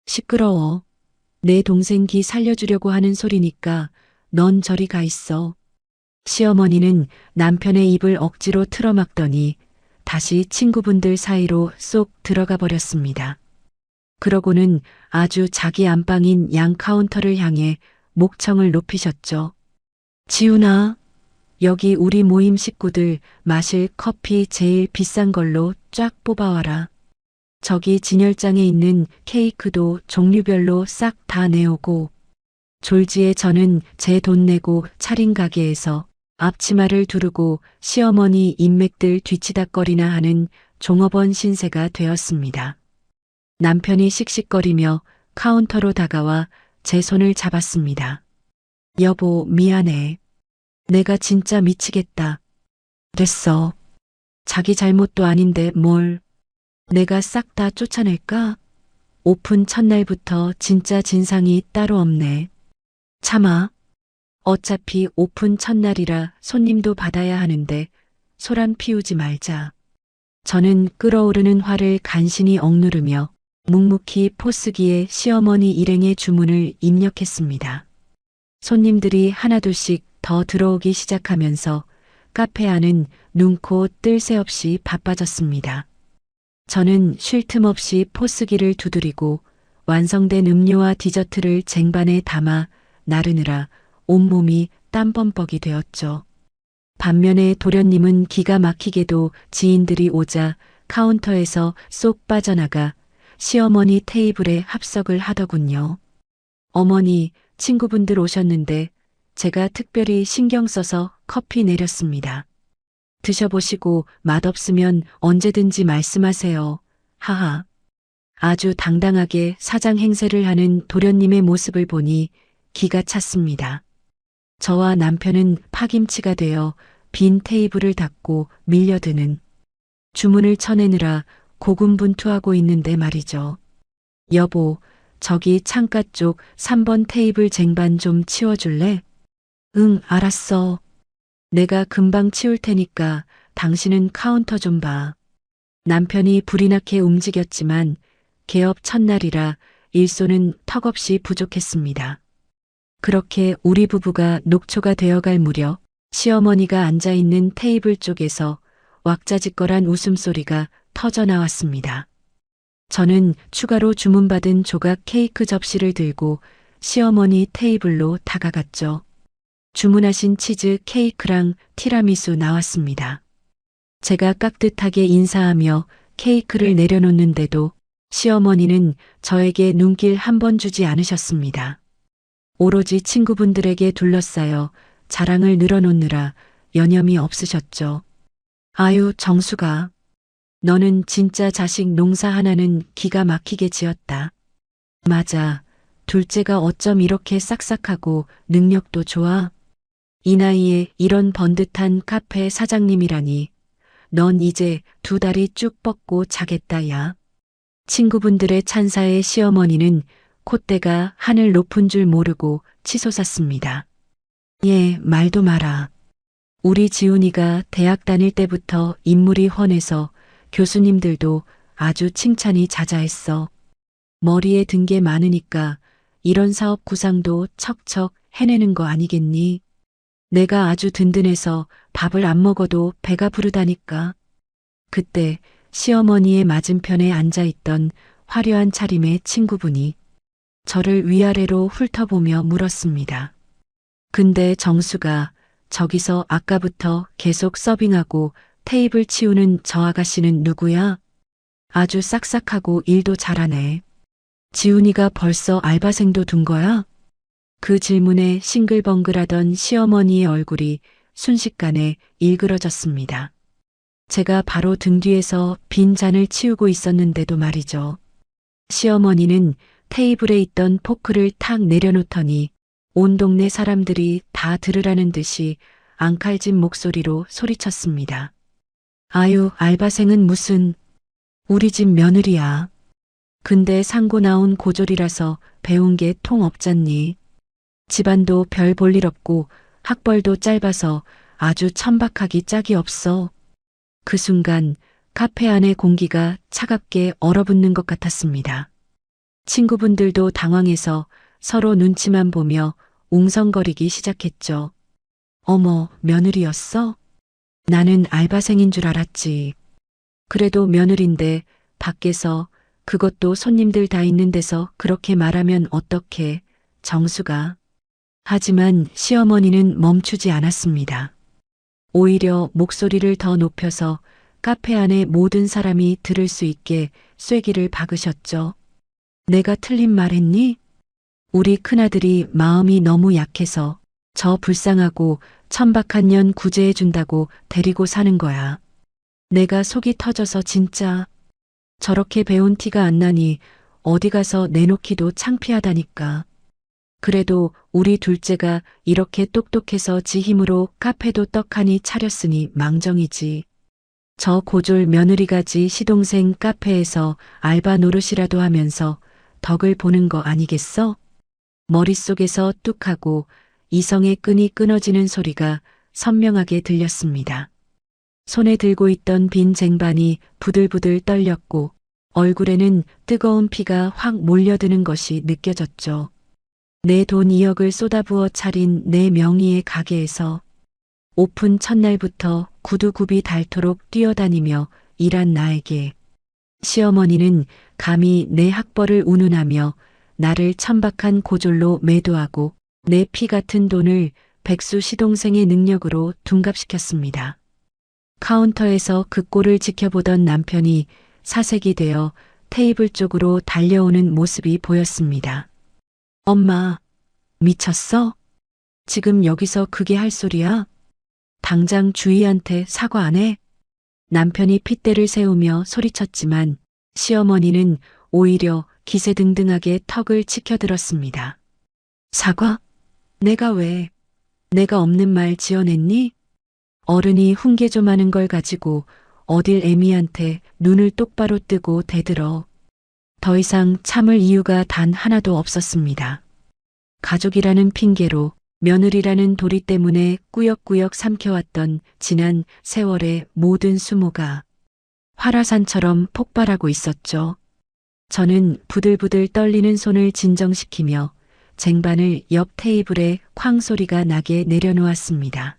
시끄러워. 내 동생 기 살려주려고 하는 소리니까 넌 저리 가 있어. 시어머니는 남편의 입을 억지로 틀어막더니 다시 친구분들 사이로 쏙 들어가 버렸습니다. 그러고는 아주 자기 안방인 양 카운터를 향해 목청을 높이셨죠. 지훈아, 여기 우리 모임 식구들 마실 커피 제일 비싼 걸로 쫙 뽑아와라. 저기 진열장에 있는 케이크도 종류별로 싹 다 내오고, 졸지에 저는 제 돈 내고 차린 가게에서 앞치마를 두르고 시어머니 인맥들 뒤치다꺼리나 하는 종업원 신세가 되었습니다. 남편이 씩씩거리며 카운터로 다가와 제 손을 잡았습니다. 여보, 미안해. 내가 진짜 미치겠다. 됐어. 자기 잘못도 아닌데 뭘. 내가 싹 다 쫓아낼까? 오픈 첫날부터 진짜 진상이 따로 없네. 참아. 어차피 오픈 첫날이라 손님도 받아야 하는데 소란 피우지 말자. 저는 끓어오르는 화를 간신히 억누르며 묵묵히 포스기에 시어머니 일행의 주문을 입력했습니다. 손님들이 하나둘씩 더 들어오기 시작하면서 카페 안은 눈코 뜰 새 없이 바빠졌습니다. 저는 쉴 틈 없이 포스기를 두드리고 완성된 음료와 디저트를 쟁반에 담아 나르느라 온몸이 땀범벅이 되었죠. 반면에 도련님은 기가 막히게도 지인들이 오자 카운터에서 쏙 빠져나가 시어머니 테이블에 합석을 하더군요. 어머니, 친구분들 오셨는데 제가 특별히 신경 써서 커피 내렸습니다. 드셔보시고 맛없으면 언제든지 말씀하세요. 하하. 아주 당당하게 사장 행세를 하는 도련님의 모습을 보니 기가 찼습니다. 저와 남편은 파김치가 되어 빈 테이블을 닫고 밀려드는 주문을 쳐내느라 고군분투하고 있는데 말이죠. 여보, 저기 창가 쪽 3번 테이블 쟁반 좀 치워줄래? 응, 알았어. 내가 금방 치울 테니까 당신은 카운터 좀 봐. 남편이 불이 나게 움직였지만 개업 첫날이라 일손은 턱없이 부족했습니다. 그렇게 우리 부부가 녹초가 되어갈 무렵 시어머니가 앉아있는 테이블 쪽에서 왁자지껄한 웃음소리가 터져 나왔습니다. 저는 추가로 주문받은 조각 케이크 접시를 들고 시어머니 테이블로 다가갔죠. 주문하신 치즈 케이크랑 티라미수 나왔습니다. 제가 깍듯하게 인사하며 케이크를 내려놓는데도 시어머니는 저에게 눈길 한 번 주지 않으셨습니다. 오로지 친구분들에게 둘러싸여 자랑을 늘어놓느라 여념이 없으셨죠. 아유, 정수가. 너는 진짜 자식 농사 하나는 기가 막히게 지었다. 맞아. 둘째가 어쩜 이렇게 싹싹하고 능력도 좋아? 이 나이에 이런 번듯한 카페 사장님이라니. 넌 이제 2다리 쭉 뻗고 자겠다, 야. 친구분들의 찬사에 시어머니는 콧대가 하늘 높은 줄 모르고 치솟았습니다. 예, 말도 마라. 우리 지훈이가 대학 다닐 때부터 인물이 훤해서 교수님들도 아주 칭찬이 자자했어. 머리에 든 게 많으니까 이런 사업 구상도 척척 해내는 거 아니겠니? 내가 아주 든든해서 밥을 안 먹어도 배가 부르다니까. 그때 시어머니의 맞은편에 앉아있던 화려한 차림의 친구분이 저를 위아래로 훑어보며 물었습니다. 근데 정수가 저기서 아까부터 계속 서빙하고 테이블 치우는 저 아가씨는 누구야? 아주 싹싹하고 일도 잘하네. 지훈이가 벌써 알바생도 둔 거야? 그 질문에 싱글벙글하던 시어머니의 얼굴이 순식간에 일그러졌습니다. 제가 바로 등 뒤에서 빈 잔을 치우고 있었는데도 말이죠. 시어머니는 테이블에 있던 포크를 탁 내려놓더니 온 동네 사람들이 다 들으라는 듯이 앙칼진 목소리로 소리쳤습니다. 아유, 알바생은 무슨, 우리 집 며느리야. 근데 상고 나온 고졸이라서 배운 게 통 없잖니. 집안도 별 볼 일 없고 학벌도 짧아서 아주 천박하기 짝이 없어. 그 순간 카페 안의 공기가 차갑게 얼어붙는 것 같았습니다. 친구분들도 당황해서 서로 눈치만 보며 웅성거리기 시작했죠. 어머, 며느리였어? 나는 알바생인 줄 알았지. 그래도 며느린데 밖에서 그것도 손님들 다 있는 데서 그렇게 말하면 어떡해, 정수가. 하지만 시어머니는 멈추지 않았습니다. 오히려 목소리를 더 높여서 카페 안의 모든 사람이 들을 수 있게 쐐기를 박으셨죠. 내가 틀린 말 했니? 우리 큰아들이 마음이 너무 약해서 저 불쌍하고 천박한 년 구제해준다고 데리고 사는 거야. 내가 속이 터져서 진짜 저렇게 배운 티가 안 나니 어디 가서 내놓기도 창피하다니까. 그래도 우리 둘째가 이렇게 똑똑해서 지 힘으로 카페도 떡하니 차렸으니 망정이지. 저 고졸 며느리가 지 시동생 카페에서 알바 노릇이라도 하면서 덕을 보는 거 아니겠어? 머릿속에서 뚝하고 이성의 끈이 끊어지는 소리가 선명하게 들렸습니다. 손에 들고 있던 빈 쟁반이 부들부들 떨렸고 얼굴에는 뜨거운 피가 확 몰려드는 것이 느껴졌죠. 내 돈 2억을 쏟아부어 차린 내 명의의 가게에서 오픈 첫날부터 구두굽이 닳도록 뛰어다니며 일한 나에게 시어머니는 감히 내 학벌을 운운하며 나를 천박한 고졸로 매도하고 내 피 같은 돈을 백수 시동생의 능력으로 둔갑시켰습니다. 카운터에서 그 꼴을 지켜보던 남편이 사색이 되어 테이블 쪽으로 달려오는 모습이 보였습니다. 엄마, 미쳤어? 지금 여기서 그게 할 소리야? 당장 주희한테 사과 안 해? 남편이 핏대를 세우며 소리쳤지만 시어머니는 오히려 기세등등하게 턱을 치켜들었습니다. 사과? 내가 왜? 내가 없는 말 지어냈니? 어른이 훈계 좀 하는 걸 가지고 어딜 애미한테 눈을 똑바로 뜨고 대들어. 더 이상 참을 이유가 단 하나도 없었습니다. 가족이라는 핑계로 며느리라는 도리 때문에 꾸역꾸역 삼켜왔던 지난 세월의 모든 수모가 활화산처럼 폭발하고 있었죠. 저는 부들부들 떨리는 손을 진정시키며 쟁반을 옆 테이블에 쾅 소리가 나게 내려놓았습니다.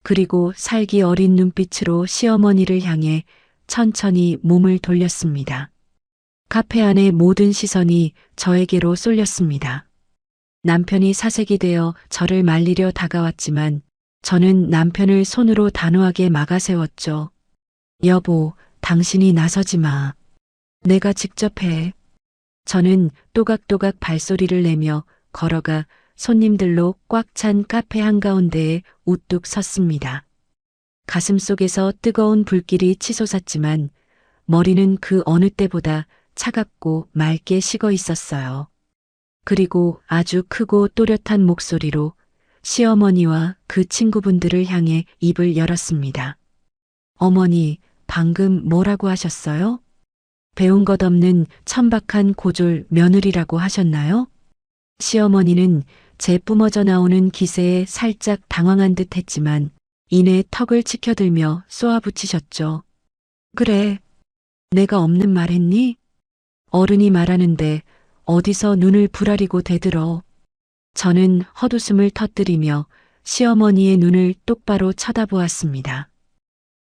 그리고 살기 어린 눈빛으로 시어머니를 향해 천천히 몸을 돌렸습니다. 카페 안의 모든 시선이 저에게로 쏠렸습니다. 남편이 사색이 되어 저를 말리려 다가왔지만 저는 남편을 손으로 단호하게 막아세웠죠. 여보, 당신이 나서지 마. 내가 직접 해. 저는 또각또각 발소리를 내며 걸어가 손님들로 꽉 찬 카페 한가운데에 우뚝 섰습니다. 가슴속에서 뜨거운 불길이 치솟았지만 머리는 그 어느 때보다 차갑고 맑게 식어 있었어요. 그리고 아주 크고 또렷한 목소리로 시어머니와 그 친구분들을 향해 입을 열었습니다. 어머니, 방금 뭐라고 하셨어요? 배운 것 없는 천박한 고졸 며느리라고 하셨나요? 시어머니는 제 뿜어져 나오는 기세에 살짝 당황한 듯 했지만 이내 턱을 치켜들며 쏘아붙이셨죠. 그래, 내가 없는 말 했니? 어른이 말하는데 어디서 눈을 부라리고 대들어. 저는 헛웃음을 터뜨리며 시어머니의 눈을 똑바로 쳐다보았습니다.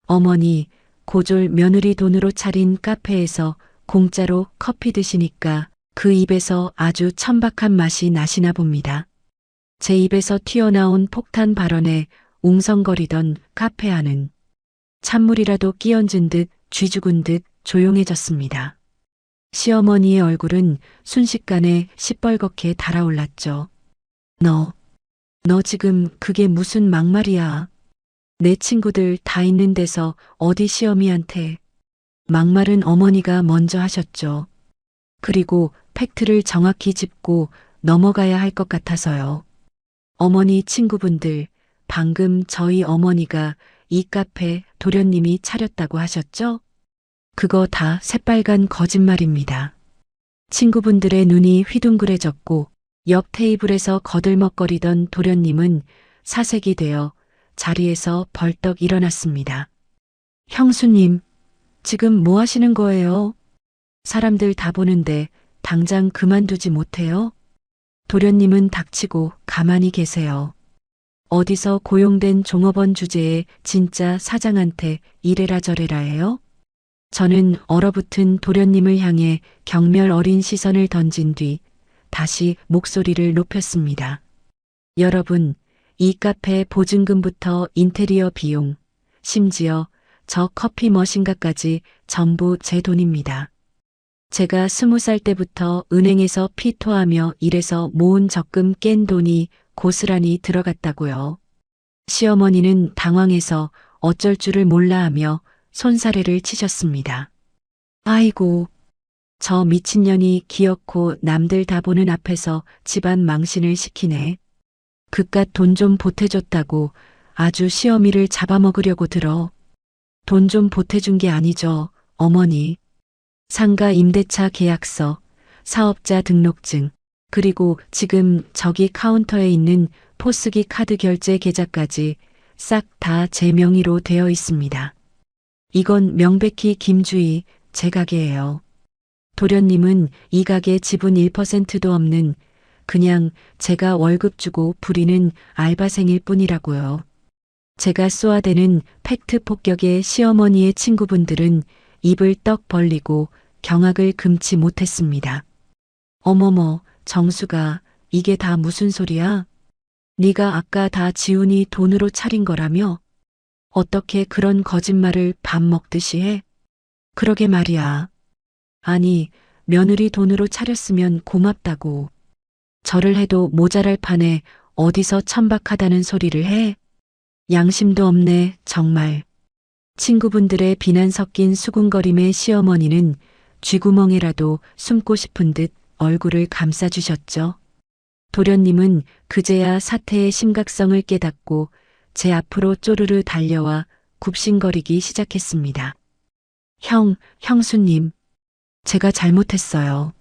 어머니, 고졸 며느리 돈으로 차린 카페에서 공짜로 커피 드시니까 그 입에서 아주 천박한 맛이 나시나 봅니다. 제 입에서 튀어나온 폭탄 발언에 웅성거리던 카페 안은 찬물이라도 끼얹은 듯 쥐죽은 듯 조용해졌습니다. 시어머니의 얼굴은 순식간에 시뻘겋게 달아올랐죠. 너 지금 그게 무슨 막말이야. 내 친구들 다 있는 데서 어디 시어미한테. 막말은 어머니가 먼저 하셨죠. 그리고 팩트를 정확히 짚고 넘어가야 할 것 같아서요. 어머니 친구분들, 방금 저희 어머니가 이 카페 도련님이 차렸다고 하셨죠? 그거 다 새빨간 거짓말입니다. 친구분들의 눈이 휘둥그레졌고 옆 테이블에서 거들먹거리던 도련님은 사색이 되어 자리에서 벌떡 일어났습니다. 형수님, 지금 뭐 하시는 거예요? 사람들 다 보는데 당장 그만두지 못해요? 도련님은 닥치고 가만히 계세요. 어디서 고용된 종업원 주제에 진짜 사장한테 이래라 저래라 해요? 저는 얼어붙은 도련님을 향해 경멸 어린 시선을 던진 뒤 다시 목소리를 높였습니다. 여러분, 이 카페 보증금부터 인테리어 비용, 심지어 저 커피 머신가까지 전부 제 돈입니다. 제가 20살 때부터 은행에서 피토하며 일해서 모은 적금 깬 돈이 고스란히 들어갔다고요. 시어머니는 당황해서 어쩔 줄을 몰라 하며 손사래를 치셨습니다. 아이고, 저 미친년이 기어코 남들 다 보는 앞에서 집안 망신을 시키네. 그깟 돈 좀 보태줬다고 아주 시어미를 잡아먹으려고 들어. 돈 좀 보태준 게 아니죠, 어머니. 상가 임대차 계약서, 사업자 등록증, 그리고 지금 저기 카운터에 있는 포스기 카드 결제 계좌까지 싹 다 제 명의로 되어 있습니다. 이건 명백히 김주희 제 가게예요. 도련님은 이 가게 지분 1%도 없는 그냥 제가 월급 주고 부리는 알바생일 뿐이라고요. 제가 쏘아대는 팩트 폭격에 시어머니의 친구분들은 입을 떡 벌리고 경악을 금치 못했습니다. 어머머, 정수가 이게 다 무슨 소리야? 네가 아까 다 지훈이 돈으로 차린 거라며? 어떻게 그런 거짓말을 밥 먹듯이 해? 그러게 말이야. 아니, 며느리 돈으로 차렸으면 고맙다고. 절을 해도 모자랄 판에 어디서 천박하다는 소리를 해? 양심도 없네, 정말. 친구분들의 비난 섞인 수군거림에 시어머니는 쥐구멍에라도 숨고 싶은 듯 얼굴을 감싸주셨죠. 도련님은 그제야 사태의 심각성을 깨닫고 제 앞으로 쪼르르 달려와 굽신거리기 시작했습니다. 형수님, 제가 잘못했어요.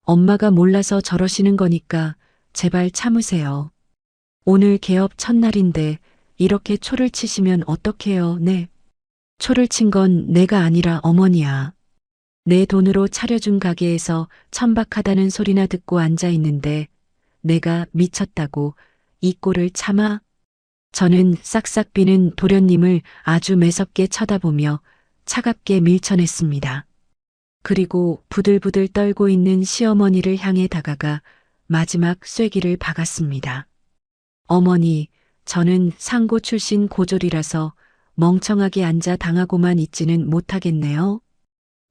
엄마가 몰라서 저러시는 거니까 제발 참으세요. 오늘 개업 첫날인데 이렇게 초를 치시면 어떡해요, 네. 초를 친 건 내가 아니라 어머니야. 내 돈으로 차려준 가게에서 천박하다는 소리나 듣고 앉아 있는데 내가 미쳤다고 이 꼴을 참아? 저는 싹싹 비는 도련님을 아주 매섭게 쳐다보며 차갑게 밀쳐냈습니다. 그리고 부들부들 떨고 있는 시어머니를 향해 다가가 마지막 쐐기를 박았습니다. 어머니, 저는 상고 출신 고졸이라서 멍청하게 앉아 당하고만 있지는 못하겠네요.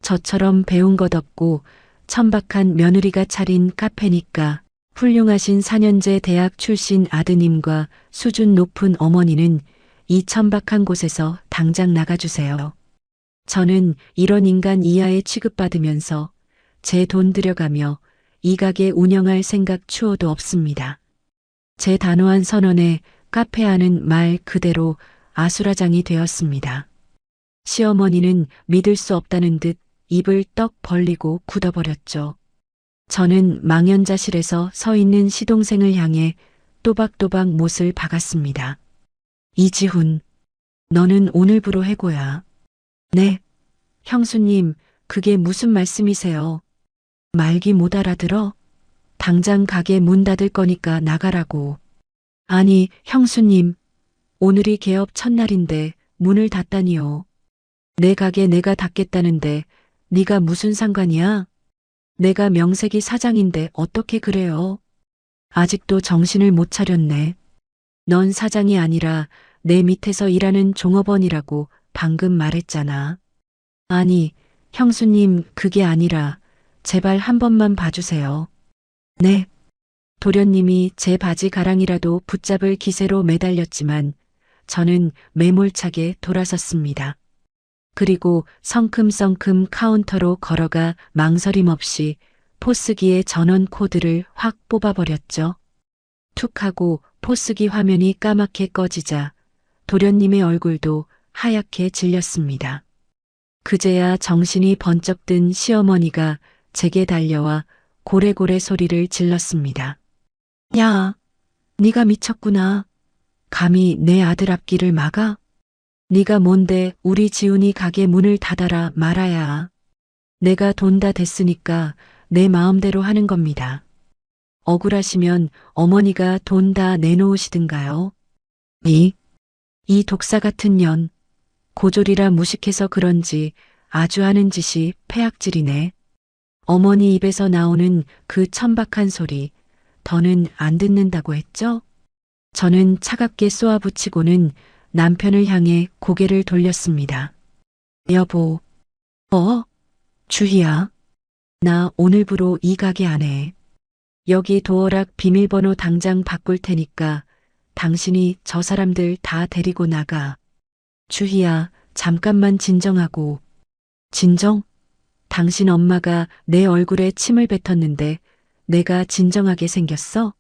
저처럼 배운 것 없고 천박한 며느리가 차린 카페니까 훌륭하신 4년제 대학 출신 아드님과 수준 높은 어머니는 이 천박한 곳에서 당장 나가주세요. 저는 이런 인간 이하에 취급받으면서 제 돈 들여가며 이 가게 운영할 생각 추호도 없습니다. 제 단호한 선언에 카페아는 말 그대로 아수라장이 되었습니다. 시어머니는 믿을 수 없다는 듯 입을 떡 벌리고 굳어버렸죠. 저는 망연자실에서 서 있는 시동생을 향해 또박또박 못을 박았습니다. 이지훈, 너는 오늘부로 해고야. 네, 형수님, 그게 무슨 말씀이세요? 말기 못 알아들어? 당장 가게 문 닫을 거니까 나가라고. 아니, 형수님, 오늘이 개업 첫날인데 문을 닫다니요. 내 가게 내가 닫겠다는데 네가 무슨 상관이야? 내가 명색이 사장인데 어떻게 그래요? 아직도 정신을 못 차렸네. 넌 사장이 아니라 내 밑에서 일하는 종업원이라고 방금 말했잖아. 아니, 형수님, 그게 아니라 제발 한 번만 봐주세요. 네. 도련님이 제 바지 가랑이라도 붙잡을 기세로 매달렸지만 저는 매몰차게 돌아섰습니다. 그리고 성큼성큼 카운터로 걸어가 망설임 없이 포스기의 전원 코드를 확 뽑아버렸죠. 툭 하고 포스기 화면이 까맣게 꺼지자 도련님의 얼굴도 하얗게 질렸습니다. 그제야 정신이 번쩍 든 시어머니가 제게 달려와 고래고래 소리를 질렀습니다. 야, 네가 미쳤구나. 감히 내 아들 앞길을 막아? 네가 뭔데 우리 지훈이 가게 문을 닫아라 말아야. 내가 돈 다 됐으니까 내 마음대로 하는 겁니다. 억울하시면 어머니가 돈 다 내놓으시든가요. 이 독사 같은 년. 고졸이라 무식해서 그런지 아주 하는 짓이 폐악질이네. 어머니 입에서 나오는 그 천박한 소리, 더는 안 듣는다고 했죠? 저는 차갑게 쏘아붙이고는 남편을 향해 고개를 돌렸습니다. 여보, 주희야. 나 오늘부로 이 가게 안 해. 여기 도어락 비밀번호 당장 바꿀 테니까 당신이 저 사람들 다 데리고 나가. 주희야, 잠깐만 진정하고. 진정? 당신 엄마가 내 얼굴에 침을 뱉었는데 내가 진정하게 생겼어?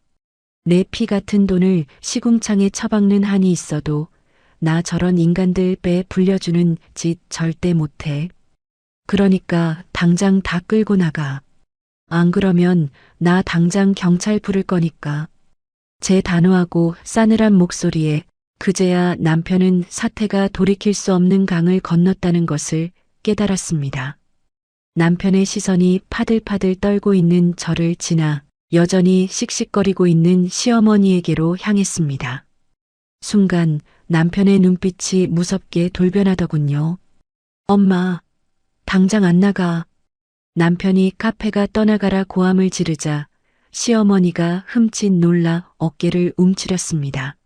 내 피 같은 돈을 시궁창에 처박는 한이 있어도 나 저런 인간들 빼 불려주는 짓 절대 못해. 그러니까 당장 다 끌고 나가. 안 그러면 나 당장 경찰 부를 거니까. 제 단호하고 싸늘한 목소리에 그제야 남편은 사태가 돌이킬 수 없는 강을 건넜다는 것을 깨달았습니다. 남편의 시선이 파들파들 떨고 있는 저를 지나 여전히 씩씩거리고 있는 시어머니에게로 향했습니다. 순간 남편의 눈빛이 무섭게 돌변하더군요. 엄마, 당장 안 나가. 남편이 카페가 떠나가라 고함을 지르자 시어머니가 흠칫 놀라 어깨를 움츠렸습니다.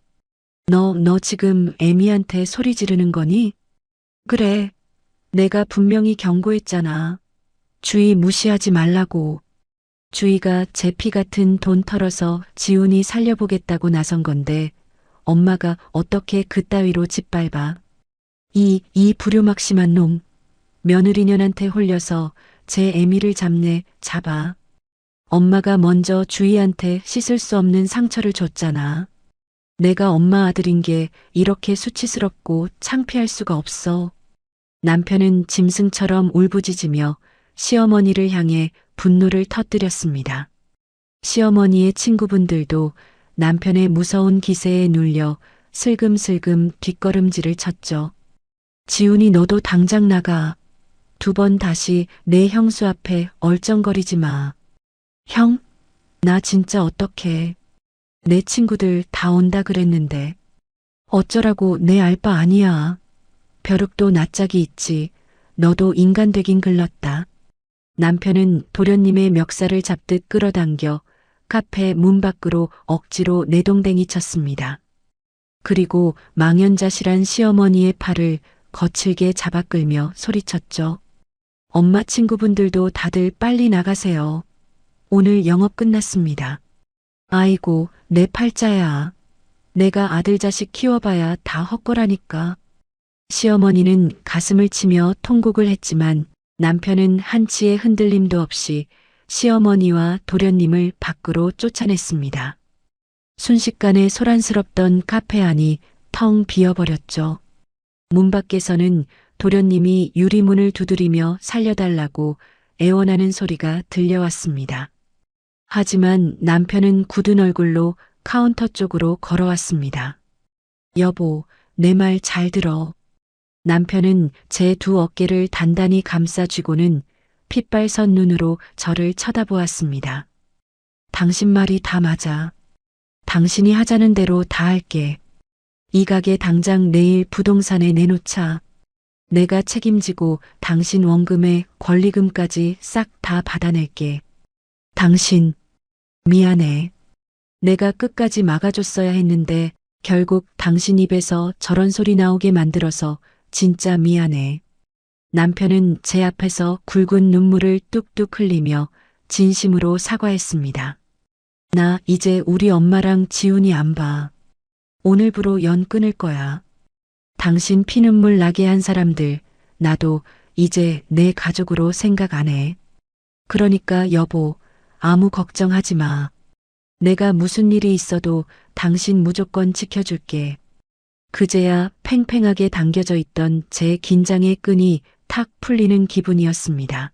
너 지금 애미한테 소리 지르는 거니? 그래. 내가 분명히 경고했잖아. 주희 무시하지 말라고. 주희가 제 피 같은 돈 털어서 지훈이 살려보겠다고 나선 건데 엄마가 어떻게 그따위로 짓밟아. 이 불효막심한 놈. 며느리년한테 홀려서 제 애미를 잡아. 엄마가 먼저 주희한테 씻을 수 없는 상처를 줬잖아. 내가 엄마 아들인 게 이렇게 수치스럽고 창피할 수가 없어. 남편은 짐승처럼 울부짖으며 시어머니를 향해 분노를 터뜨렸습니다. 시어머니의 친구분들도 남편의 무서운 기세에 눌려 슬금슬금 뒷걸음질을 쳤죠. 지훈이 너도 당장 나가. 2번 다시 내 형수 앞에 얼쩡거리지 마. 형? 나 진짜 어떡해. 내 친구들 다 온다 그랬는데. 어쩌라고 내 알 바 아니야. 벼룩도 낯짝이 있지. 너도 인간 되긴 글렀다. 남편은 도련님의 멱살을 잡듯 끌어당겨 카페 문 밖으로 억지로 내동댕이 쳤습니다. 그리고 망연자실한 시어머니의 팔을 거칠게 잡아 끌며 소리쳤죠. 엄마 친구분들도 다들 빨리 나가세요. 오늘 영업 끝났습니다. 아이고, 내 팔자야. 내가 아들 자식 키워봐야 다 헛거라니까. 시어머니는 가슴을 치며 통곡을 했지만 남편은 한치의 흔들림도 없이 시어머니와 도련님을 밖으로 쫓아냈습니다. 순식간에 소란스럽던 카페 안이 텅 비어버렸죠. 문 밖에서는 도련님이 유리문을 두드리며 살려달라고 애원하는 소리가 들려왔습니다. 하지만 남편은 굳은 얼굴로 카운터 쪽으로 걸어왔습니다. 여보, 내 말 잘 들어. 남편은 제 2 어깨를 단단히 감싸쥐고는 핏발선 눈으로 저를 쳐다보았습니다. 당신 말이 다 맞아. 당신이 하자는 대로 다 할게. 이 가게 당장 내일 부동산에 내놓자. 내가 책임지고 당신 원금에 권리금까지 싹 다 받아낼게. 당신, 미안해. 내가 끝까지 막아줬어야 했는데 결국 당신 입에서 저런 소리 나오게 만들어서 진짜 미안해. 남편은 제 앞에서 굵은 눈물을 뚝뚝 흘리며 진심으로 사과했습니다. 나 이제 우리 엄마랑 지훈이 안 봐. 오늘부로 연 끊을 거야. 당신 피눈물 나게 한 사람들, 나도 이제 내 가족으로 생각 안 해. 그러니까 여보, 아무 걱정하지 마. 내가 무슨 일이 있어도 당신 무조건 지켜줄게. 그제야 팽팽하게 당겨져 있던 제 긴장의 끈이 탁 풀리는 기분이었습니다.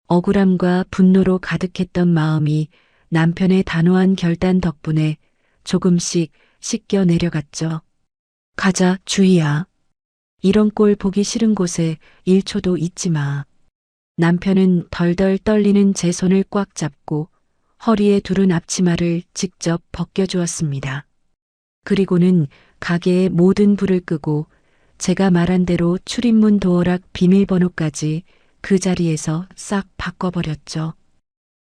억울함과 분노로 가득했던 마음이 남편의 단호한 결단 덕분에 조금씩 씻겨 내려갔죠. 가자, 주희야. 이런 꼴 보기 싫은 곳에 1초도 있지 마. 남편은 덜덜 떨리는 제 손을 꽉 잡고 허리에 두른 앞치마를 직접 벗겨주었습니다. 그리고는 가게의 모든 불을 끄고 제가 말한 대로 출입문 도어락 비밀번호까지 그 자리에서 싹 바꿔버렸죠.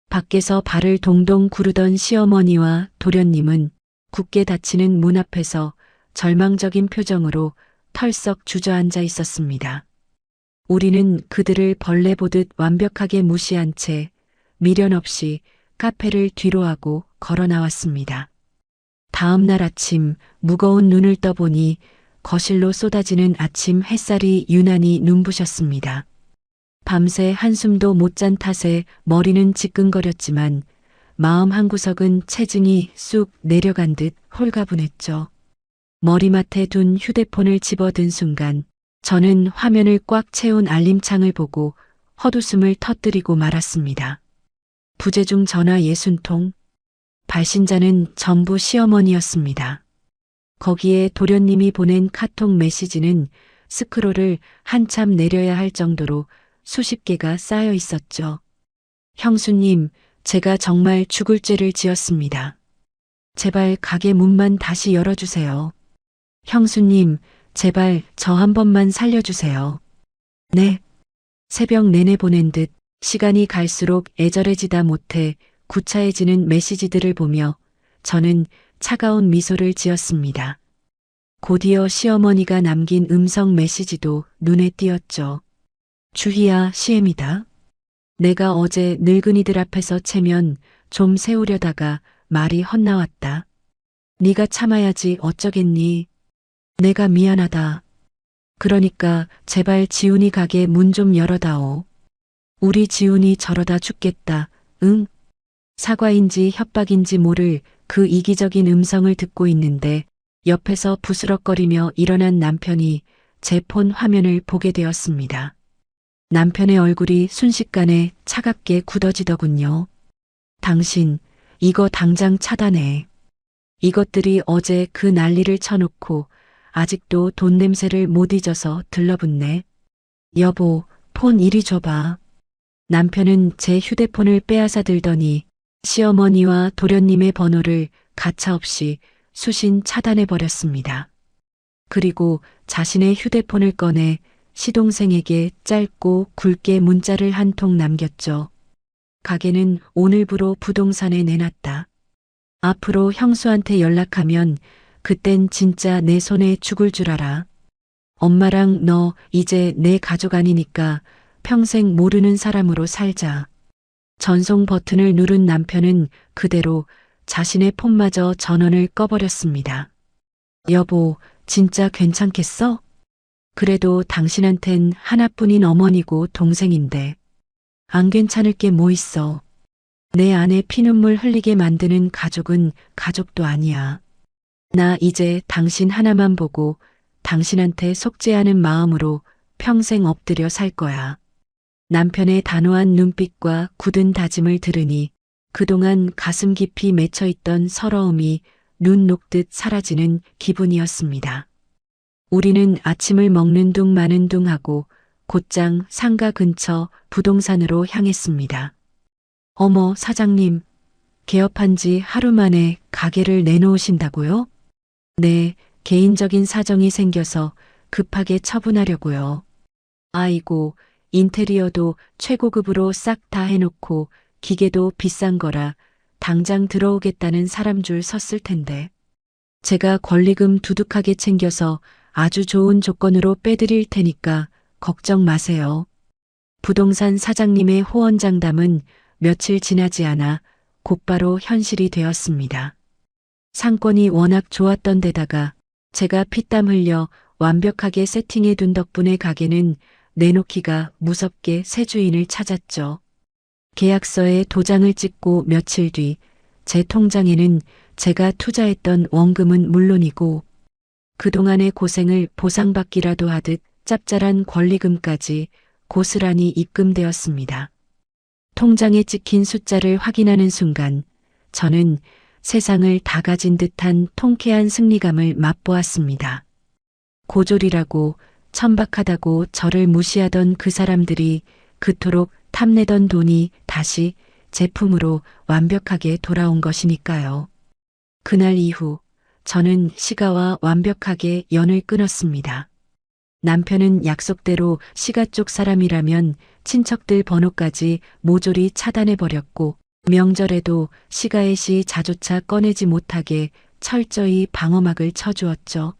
밖에서 발을 동동 구르던 시어머니와 도련님은 굳게 닫히는 문 앞에서 절망적인 표정으로 털썩 주저앉아 있었습니다. 우리는 그들을 벌레 보듯 완벽하게 무시한 채 미련 없이 카페를 뒤로하고 걸어 나왔습니다. 다음 날 아침 무거운 눈을 떠보니 거실로 쏟아지는 아침 햇살이 유난히 눈부셨습니다. 밤새 한숨도 못 잔 탓에 머리는 지끈거렸지만 마음 한구석은 체증이 쑥 내려간 듯 홀가분했죠. 머리맡에 둔 휴대폰을 집어든 순간 저는 화면을 꽉 채운 알림창을 보고 헛웃음을 터뜨리고 말았습니다. 부재중 전화 60통. 발신자는 전부 시어머니였습니다. 거기에 도련님이 보낸 카톡 메시지는 스크롤을 한참 내려야 할 정도로 수십 개가 쌓여 있었죠. 형수님, 제가 정말 죽을 죄를 지었습니다. 제발 가게 문만 다시 열어주세요. 형수님, 제발 저 한 번만 살려주세요. 네. 새벽 내내 보낸 듯 시간이 갈수록 애절해지다 못해 구차해지는 메시지들을 보며 저는 차가운 미소를 지었습니다. 곧이어 시어머니가 남긴 음성 메시지도 눈에 띄었죠. 주희야, 시엠이다. 내가 어제 늙은이들 앞에서 체면 좀 세우려다가 말이 헛나왔다. 네가 참아야지 어쩌겠니. 내가 미안하다. 그러니까 제발 지훈이 가게 문 좀 열어다오. 우리 지훈이 저러다 죽겠다. 응? 사과인지 협박인지 모를 그 이기적인 음성을 듣고 있는데 옆에서 부스럭거리며 일어난 남편이 제 폰 화면을 보게 되었습니다. 남편의 얼굴이 순식간에 차갑게 굳어지더군요. 당신, 이거 당장 차단해. 이것들이 어제 그 난리를 쳐놓고 아직도 돈 냄새를 못 잊어서 들러붙네. 여보, 폰 이리 줘봐. 남편은 제 휴대폰을 빼앗아 들더니 시어머니와 도련님의 번호를 가차없이 수신 차단해버렸습니다. 그리고 자신의 휴대폰을 꺼내 시동생에게 짧고 굵게 문자를 한 통 남겼죠. 가게는 오늘부로 부동산에 내놨다. 앞으로 형수한테 연락하면 그땐 진짜 내 손에 죽을 줄 알아. 엄마랑 너 이제 내 가족 아니니까 평생 모르는 사람으로 살자. 전송 버튼을 누른 남편은 그대로 자신의 폰마저 전원을 꺼버렸습니다. 여보, 진짜 괜찮겠어? 그래도 당신한텐 하나뿐인 어머니고 동생인데. 안 괜찮을 게 뭐 있어. 내 안에 피눈물 흘리게 만드는 가족은 가족도 아니야. 나 이제 당신 하나만 보고 당신한테 속죄하는 마음으로 평생 엎드려 살 거야. 남편의 단호한 눈빛과 굳은 다짐을 들으니 그동안 가슴 깊이 맺혀있던 서러움이 눈 녹듯 사라지는 기분이었습니다. 우리는 아침을 먹는 둥 마는 둥 하고 곧장 상가 근처 부동산으로 향했습니다. 어머, 사장님, 개업한 지 하루 만에 가게를 내놓으신다고요? 네, 개인적인 사정이 생겨서 급하게 처분하려고요. 아이고, 인테리어도 최고급으로 싹 다 해놓고 기계도 비싼 거라 당장 들어오겠다는 사람 줄 섰을 텐데. 제가 권리금 두둑하게 챙겨서 아주 좋은 조건으로 빼드릴 테니까 걱정 마세요. 부동산 사장님의 호언장담은 며칠 지나지 않아 곧바로 현실이 되었습니다. 상권이 워낙 좋았던 데다가 제가 피땀 흘려 완벽하게 세팅해 둔 덕분에 가게는 내놓기가 무섭게 새 주인을 찾았죠. 계약서에 도장을 찍고 며칠 뒤 제 통장에는 제가 투자했던 원금은 물론이고 그동안의 고생을 보상받기라도 하듯 짭짤한 권리금까지 고스란히 입금되었습니다. 통장에 찍힌 숫자를 확인하는 순간 저는 세상을 다 가진 듯한 통쾌한 승리감을 맛보았습니다. 고졸이라고 천박하다고 저를 무시하던 그 사람들이 그토록 탐내던 돈이 다시 제품으로 완벽하게 돌아온 것이니까요. 그날 이후 저는 시가와 완벽하게 연을 끊었습니다. 남편은 약속대로 시가 쪽 사람이라면 친척들 번호까지 모조리 차단해버렸고 명절에도 시가의 시 자조차 꺼내지 못하게 철저히 방어막을 쳐주었죠.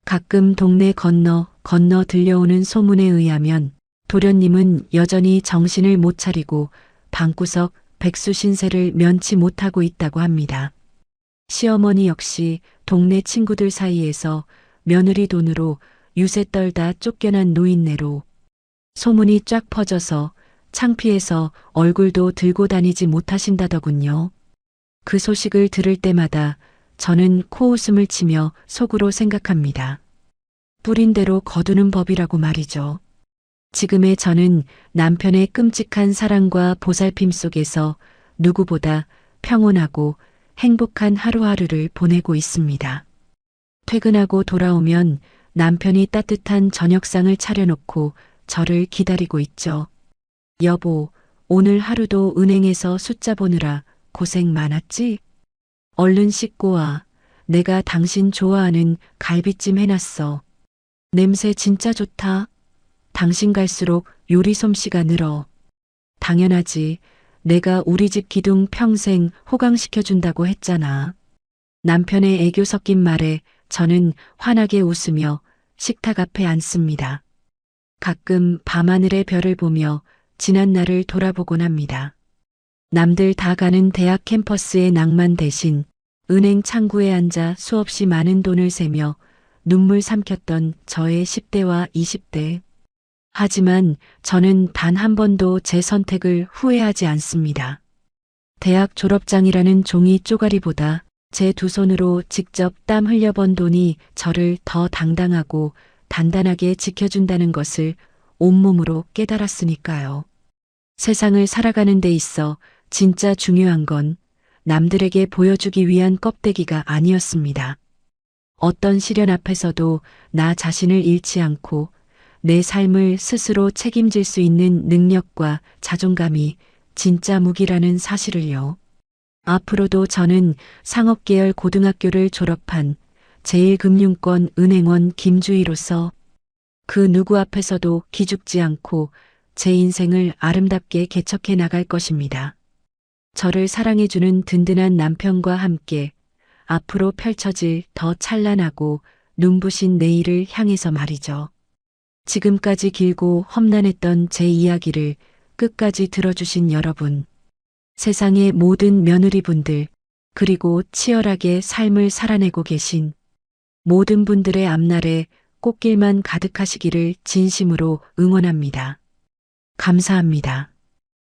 가끔 동네 건너 들려오는 소문에 의하면 도련님은 여전히 정신을 못 차리고 방구석 백수 신세를 면치 못하고 있다고 합니다. 시어머니 역시 동네 친구들 사이에서 며느리 돈으로 유세 떨다 쫓겨난 노인네로 소문이 쫙 퍼져서 창피해서 얼굴도 들고 다니지 못하신다더군요. 그 소식을 들을 때마다 저는 코웃음을 치며 속으로 생각합니다. 뿌린 대로 거두는 법이라고 말이죠. 지금의 저는 남편의 끔찍한 사랑과 보살핌 속에서 누구보다 평온하고 행복한 하루하루를 보내고 있습니다. 퇴근하고 돌아오면 남편이 따뜻한 저녁상을 차려놓고 저를 기다리고 있죠. 여보, 오늘 하루도 은행에서 숫자 보느라 고생 많았지? 얼른 씻고 와. 내가 당신 좋아하는 갈비찜 해놨어. 냄새 진짜 좋다. 당신 갈수록 요리 솜씨가 늘어. 당연하지. 내가 우리 집 기둥 평생 호강시켜준다고 했잖아. 남편의 애교 섞인 말에 저는 환하게 웃으며 식탁 앞에 앉습니다. 가끔 밤하늘의 별을 보며 지난 날을 돌아보곤 합니다. 남들 다 가는 대학 캠퍼스의 낭만 대신 은행 창구에 앉아 수없이 많은 돈을 세며 눈물 삼켰던 저의 10대와 20대. 하지만 저는 단 한 번도 제 선택을 후회하지 않습니다. 대학 졸업장이라는 종이 쪼가리보다 제 두 손으로 직접 땀 흘려 번 돈이 저를 더 당당하고 단단하게 지켜준다는 것을 온몸으로 깨달았으니까요. 세상을 살아가는 데 있어 진짜 중요한 건 남들에게 보여주기 위한 껍데기가 아니었습니다. 어떤 시련 앞에서도 나 자신을 잃지 않고 내 삶을 스스로 책임질 수 있는 능력과 자존감이 진짜 무기라는 사실을요. 앞으로도 저는 상업계열 고등학교를 졸업한 제1금융권 은행원 김주희로서 그 누구 앞에서도 기죽지 않고 제 인생을 아름답게 개척해 나갈 것입니다. 저를 사랑해주는 든든한 남편과 함께 앞으로 펼쳐질 더 찬란하고 눈부신 내일을 향해서 말이죠. 지금까지 길고 험난했던 제 이야기를 끝까지 들어주신 여러분, 세상의 모든 며느리분들, 그리고 치열하게 삶을 살아내고 계신 모든 분들의 앞날에 꽃길만 가득하시기를 진심으로 응원합니다. 감사합니다.